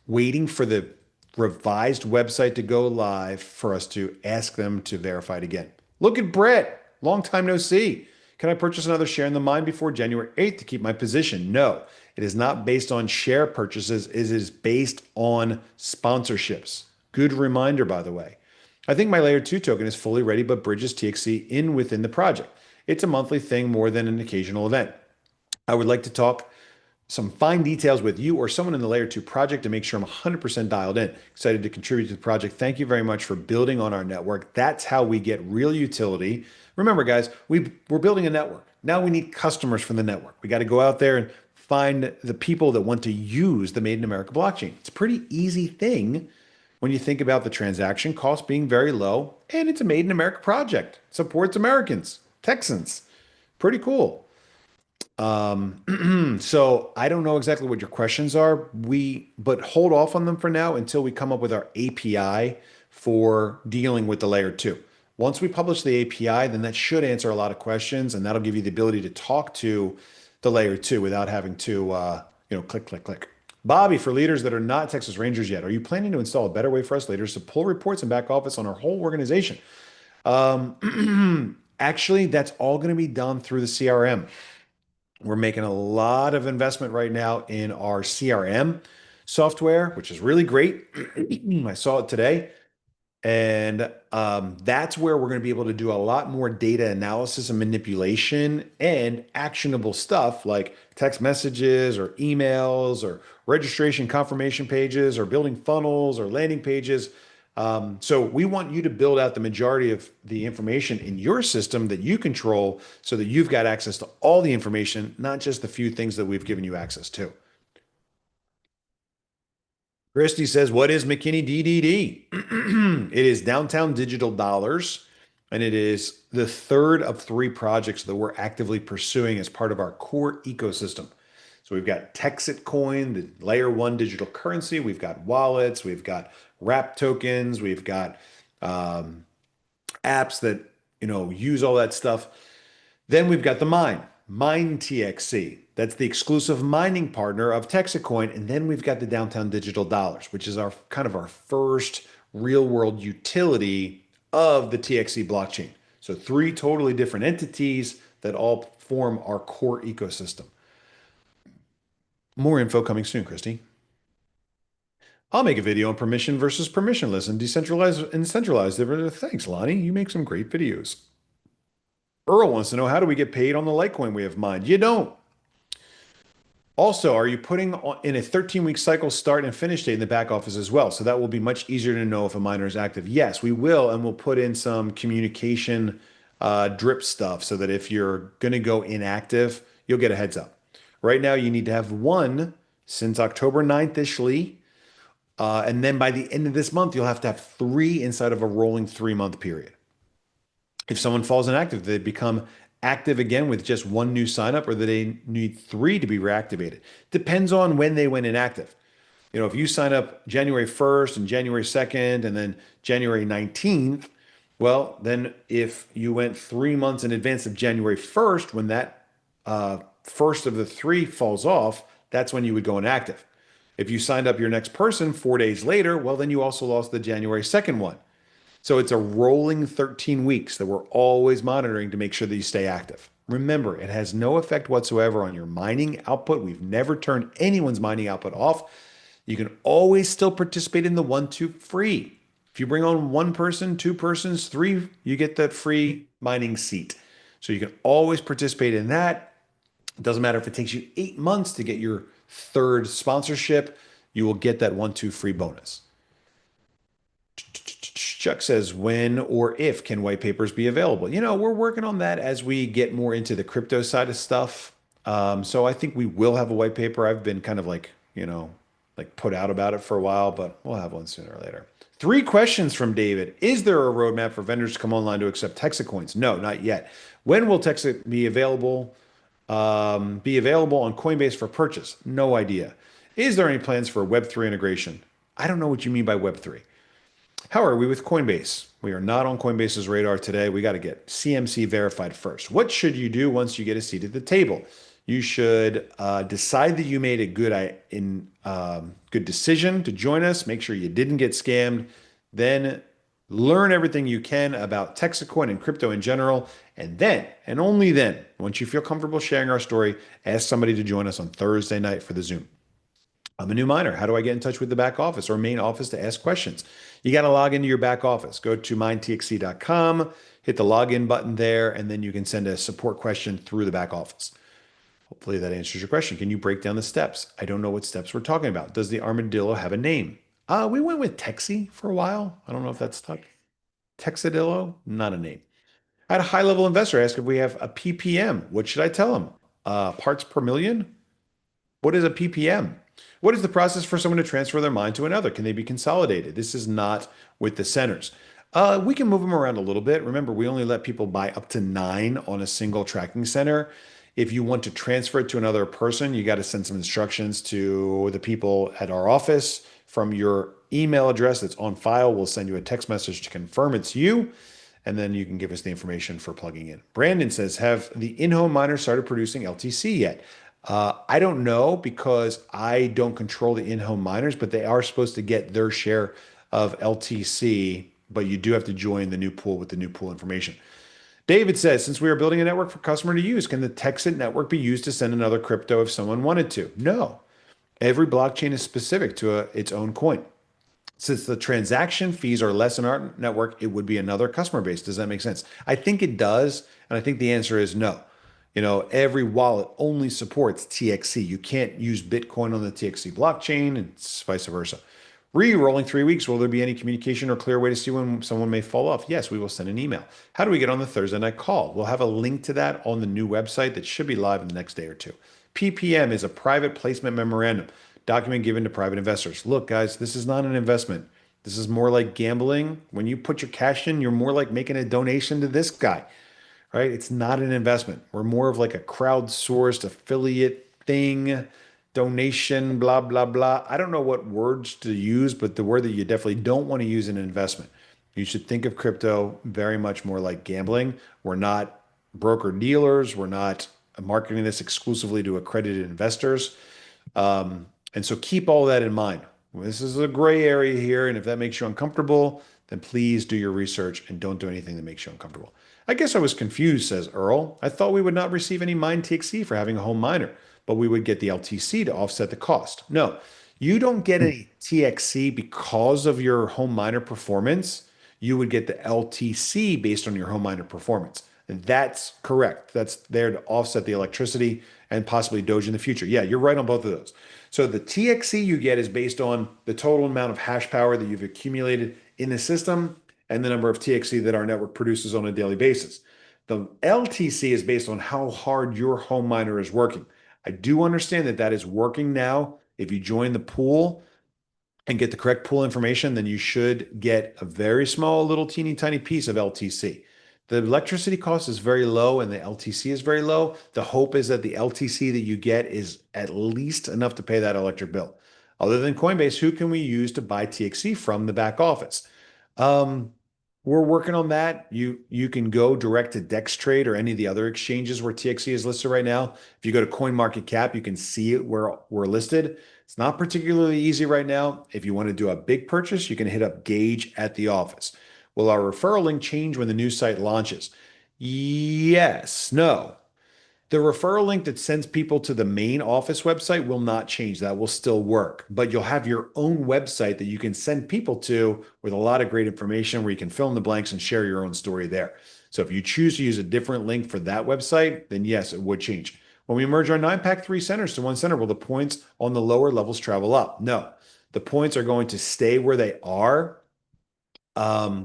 waiting for the revised website to go live for us to ask them to verify it again. Look at Brett. Long time no see. Can I purchase another share in the mine before January 8th to keep my position? No. It is not based on share purchases. It is based on sponsorships. Good reminder, by the way. I think my layer 2 token is fully ready, but bridges TXC in within the project. It's a monthly thing more than an occasional event. I would like to talk some fine details with you or someone in the layer 2 project to make sure I'm 100% dialed in. Excited to contribute to the project. Thank you very much for building on our network. That's how we get real utility. Remember, guys, we're building a network. Now we need customers from the network. We got to go out there and find the people that want to use the Made in America blockchain. It's a pretty easy thing when you think about the transaction cost being very low, and it's a Made in America project. Supports Americans, Texans. Pretty cool. So I don't know exactly what your questions are. But hold off on them for now until we come up with our API for dealing with the layer 2. Once we publish the API, then that should answer a lot of questions, and that'll give you the ability to talk to the layer 2 without having to, click, click, click. Bobby, for leaders that are not Texas Rangers yet, are you planning to install a better way for us leaders to pull reports and back office on our whole organization? Actually, that's all going to be done through the CRM. We're making a lot of investment right now in our CRM software, which is really great. I saw it today. And that's where we're going to be able to do a lot more data analysis and manipulation and actionable stuff like text messages or emails or registration confirmation pages or building funnels or landing pages. So we want you to build out the majority of the information in your system that you control so that you've got access to all the information, not just the few things that we've given you access to. Christy says, what is McKinney DDD? It is Downtown Digital Dollars, and it is the third of 3 projects that we're actively pursuing as part of our core ecosystem. So we've got TEXIT Coin, the layer 1 digital currency. We've got wallets. We've got wrap tokens. We've got apps that use all that stuff. Then we've got the Mine TXC. That's the exclusive mining partner of TEXIT Coin. And then we've got the Downtown Digital Dollars, which is our first real world utility of the TXC blockchain. So 3 totally different entities that all form our core ecosystem. More info coming soon, Christy. I'll make a video on permission versus permissionless and decentralized and centralized. Thanks, Lonnie. You make some great videos. Earl wants to know, how do we get paid on the Litecoin we have mined? You don't. Also, are you putting in a 13-week cycle start and finish date in the back office as well? So that will be much easier to know if a miner is active. Yes, we will, and we'll put in some communication drip stuff so that if you're going to go inactive, you'll get a heads up. Right now, you need to have 1 since October 9th-ishly, and then by the end of this month, you'll have to have 3 inside of a rolling 3-month period. If someone falls inactive, they become active again with just 1 new signup, or that they need 3 to be reactivated. Depends on when they went inactive. If you sign up January 1st and January 2nd and then January 19th, well, then if you went 3 months in advance of January 1st, when that first of the 3 falls off, that's when you would go inactive. If you signed up your next person 4 days later, well, then you also lost the January 2nd one. So it's a rolling 13 weeks that we're always monitoring to make sure that you stay active. Remember, it has no effect whatsoever on your mining output. We've never turned anyone's mining output off. You can always still participate in the 1-2 free. If you bring on 1 person, 2 persons, 3, you get that free mining seat. So you can always participate in that. It doesn't matter if it takes you 8 months to get your 3rd sponsorship, you will get that 1-2 free bonus. Chuck says, when or if can white papers be available? We're working on that as we get more into the crypto side of stuff. So I think we will have a white paper. I've been kind of put out about it for a while, but we'll have one sooner or later. 3 questions from David. Is there a roadmap for vendors to come online to accept TEXIT coins? No, not yet. When will TEXIT be available? On Coinbase for purchase? No idea. Is there any plans for Web3 integration? I don't know what you mean by Web3. How are we with Coinbase? We are not on Coinbase's radar today. We got to get CMC verified first. What should you do once you get a seat at the table? You should decide that you made a good decision to join us. Make sure you didn't get scammed. Then learn everything you can about TEXITcoin and crypto in general. And then, and only then, once you feel comfortable sharing our story, ask somebody to join us on Thursday night for the Zoom. I'm a new miner. How do I get in touch with the back office or main office to ask questions? You got to log into your back office. Go to mindtxe.com, hit the login button there, and then you can send a support question through the back office. Hopefully that answers your question. Can you break down the steps? I don't know what steps we're talking about. Does the armadillo have a name? We went with Texi for a while. I don't know if that's stuck. Texadillo, not a name. I had a high level investor ask if we have a PPM. What should I tell him? Parts per million? What is a PPM? What is the process for someone to transfer their mine to another? Can they be consolidated? This is not with the centers. We can move them around a little bit. Remember, we only let people buy up to 9 on a single tracking center. If you want to transfer it to another person, you got to send some instructions to the people at our office from your email address that's on file. We'll send you a text message to confirm it's you, and then you can give us the information for plugging in. Brandon says, have the in-home miners started producing LTC yet? I don't know because I don't control the in-home miners, but they are supposed to get their share of LTC, but you do have to join the new pool with the new pool information. David says, since we are building a network for customer to use, can the TEXIT network be used to send another crypto if someone wanted to? No. Every blockchain is specific to its own coin. Since the transaction fees are less in our network, it would be another customer base. Does that make sense? I think it does. And I think the answer is no. Every wallet only supports TXC. You can't use Bitcoin on the TXC blockchain and vice versa. Re-rolling 3 weeks. Will there be any communication or clear way to see when someone may fall off? Yes, we will send an email. How do we get on the Thursday night call? We'll have a link to that on the new website that should be live in the next day or two. PPM is a private placement memorandum, document given to private investors. Look, guys, this is not an investment. This is more like gambling. When you put your cash in, you're more like making a donation to this guy, right? It's not an investment. We're more of like a crowdsourced affiliate thing, donation, blah, blah, blah. I don't know what words to use, but the word that you definitely don't want to use in an investment. You should think of crypto very much more like gambling. We're not broker dealers. We're not marketing this exclusively to accredited investors. And so keep all that in mind. This is a gray area here. And if that makes you uncomfortable, then please do your research and don't do anything that makes you uncomfortable. I guess I was confused, says Earl. I thought we would not receive any mine TXC for having a home miner, but we would get the LTC to offset the cost. No, you don't get a TXC because of your home miner performance. You would get the LTC based on your home miner performance. And that's correct. That's there to offset the electricity and possibly Doge in the future. Yeah, you're right on both of those. So the TXC you get is based on the total amount of hash power that you've accumulated in the system and the number of TXC that our network produces on a daily basis. The LTC is based on how hard your home miner is working. I do understand that that is working now. If you join the pool and get the correct pool information, then you should get a very small, little teeny tiny piece of LTC. The electricity cost is very low and the LTC is very low. The hope is that the LTC that you get is at least enough to pay that electric bill. Other than Coinbase, who can we use to buy TXC from the back office? We're working on that. You can go direct to DexTrade or any of the other exchanges where TXC is listed right now. If you go to CoinMarketCap, you can see it where we're listed. It's not particularly easy right now. If you want to do a big purchase, you can hit up Gage at the office. Will our referral link change when the new site launches? Yes, no. The referral link that sends people to the main office website will not change. That will still work, but you'll have your own website that you can send people to with a lot of great information where you can fill in the blanks and share your own story there. So if you choose to use a different link for that website, then yes, it would change. When we merge our 9-pack 3 centers to one center, will the points on the lower levels travel up? No, the points are going to stay where they are.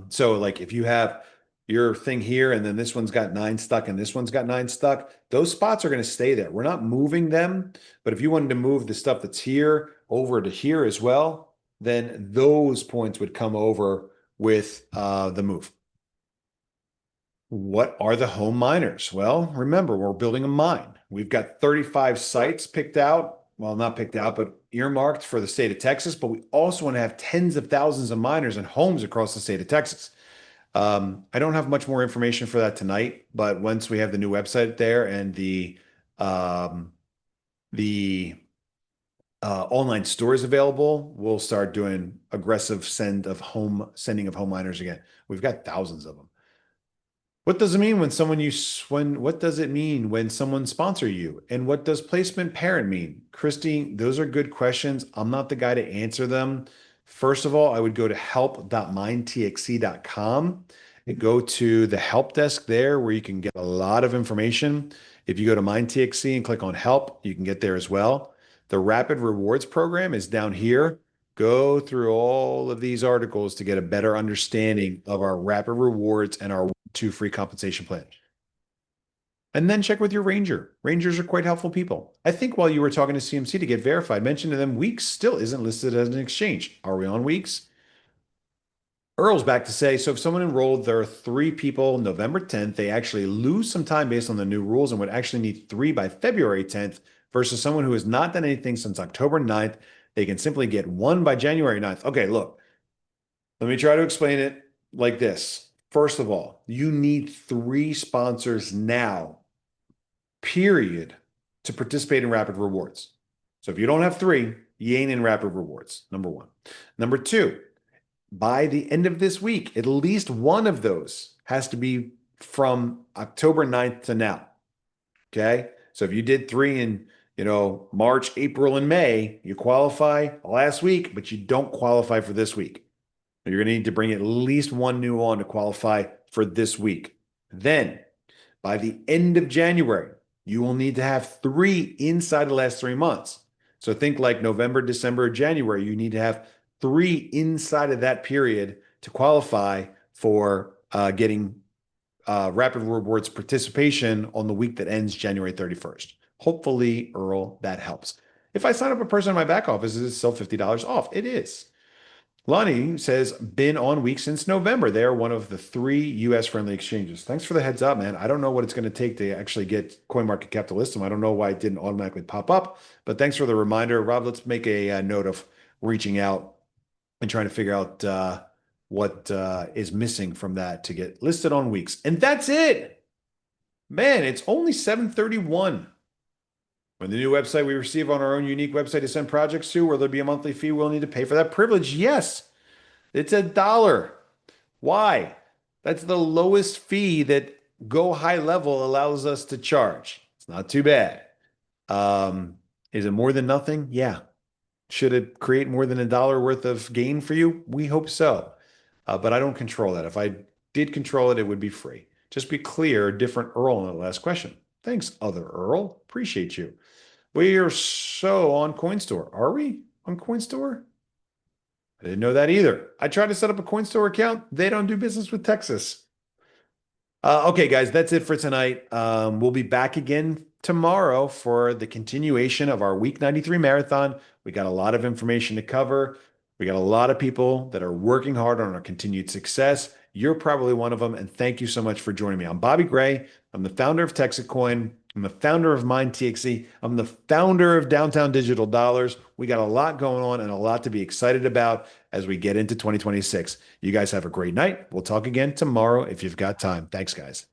So like if you have your thing here and then this one's got 9 stuck and this one's got 9 stuck, those spots are going to stay there. We're not moving them, but if you wanted to move the stuff that's here over to here as well, then those points would come over with the move. What are the home miners? Well, remember, we're building a mine. We've got 35 sites picked out. Well, not picked out, but earmarked for the state of Texas. But we also want to have tens of thousands of miners and homes across the state of Texas. I don't have much more information for that tonight, but once we have the new website there and the online stores available, we'll start doing aggressive sending of home miners again. We've got thousands of them. What does it mean when what does it mean when someone sponsor you? And what does placement parent mean? Christy, those are good questions. I'm not the guy to answer them. First of all, I would go to help.mindtxe.com and go to the help desk there where you can get a lot of information. If you go to MindTXE and click on help, you can get there as well. The Rapid Rewards program is down here. Go through all of these articles to get a better understanding of our Rapid Rewards and our 2 free compensation plan. And then check with your ranger. Rangers are quite helpful people. I think while you were talking to CMC to get verified, mention to them Weeks still isn't listed as an exchange. Are we on Weeks? Earl's back to say, so if someone enrolled their 3 people November 10th, they actually lose some time based on the new rules and would actually need 3 by February 10th versus someone who has not done anything since October 9th. They can simply get 1 by January 9th. Okay, look, let me try to explain it like this. First of all, you need 3 sponsors now, period, to participate in Rapid Rewards. So if you don't have 3, you ain't in Rapid Rewards, number 1. Number 2, by the end of this week, at least one of those has to be from October 9th to now. Okay. So if you did 3 in, March, April, and May, you qualify last week, but you don't qualify for this week. You're going to need to bring at least 1 new on to qualify for this week. Then by the end of January, you will need to have 3 inside the last 3 months. So think like November, December, January, you need to have 3 inside of that period to qualify for getting Rapid Rewards participation on the week that ends January 31st. Hopefully, Earl, that helps. If I sign up a person in my back office, is it still $50 off? It is. Lonnie says, been on Week since November. They are one of the 3 US-friendly exchanges. Thanks for the heads up, man. I don't know what it's going to take to actually get CoinMarketCap to list them. I don't know why it didn't automatically pop up, but thanks for the reminder. Rob, let's make a note of reaching out and trying to figure out what is missing from that to get listed on Weeks. And that's it. Man, it's only 7:31. When the new website we receive on our own unique website to send projects to, will there be a monthly fee we'll need to pay for that privilege? Yes, it's $1. Why? That's the lowest fee that Go High Level allows us to charge. It's not too bad. Is it more than nothing? Yeah. Should it create more than $1 worth of gain for you? We hope so. But I don't control that. If I did control it, it would be free. Just be clear, different Earl on the last question. Thanks, other Earl. Appreciate you. We are so on CoinStore. Are we on CoinStore? I didn't know that either. I tried to set up a CoinStore account. They don't do business with Texas. Okay, guys, that's it for tonight. We'll be back again tomorrow for the continuation of our Week 93 marathon. We got a lot of information to cover. We got a lot of people that are working hard on our continued success. You're probably one of them, and thank you so much for joining me. I'm Bobby Gray. I'm the founder of TEXIT Coin. I'm the founder of MindTXE. I'm the founder of Downtown Digital Dollars. We got a lot going on and a lot to be excited about as we get into 2026. You guys have a great night. We'll talk again tomorrow if you've got time. Thanks, guys.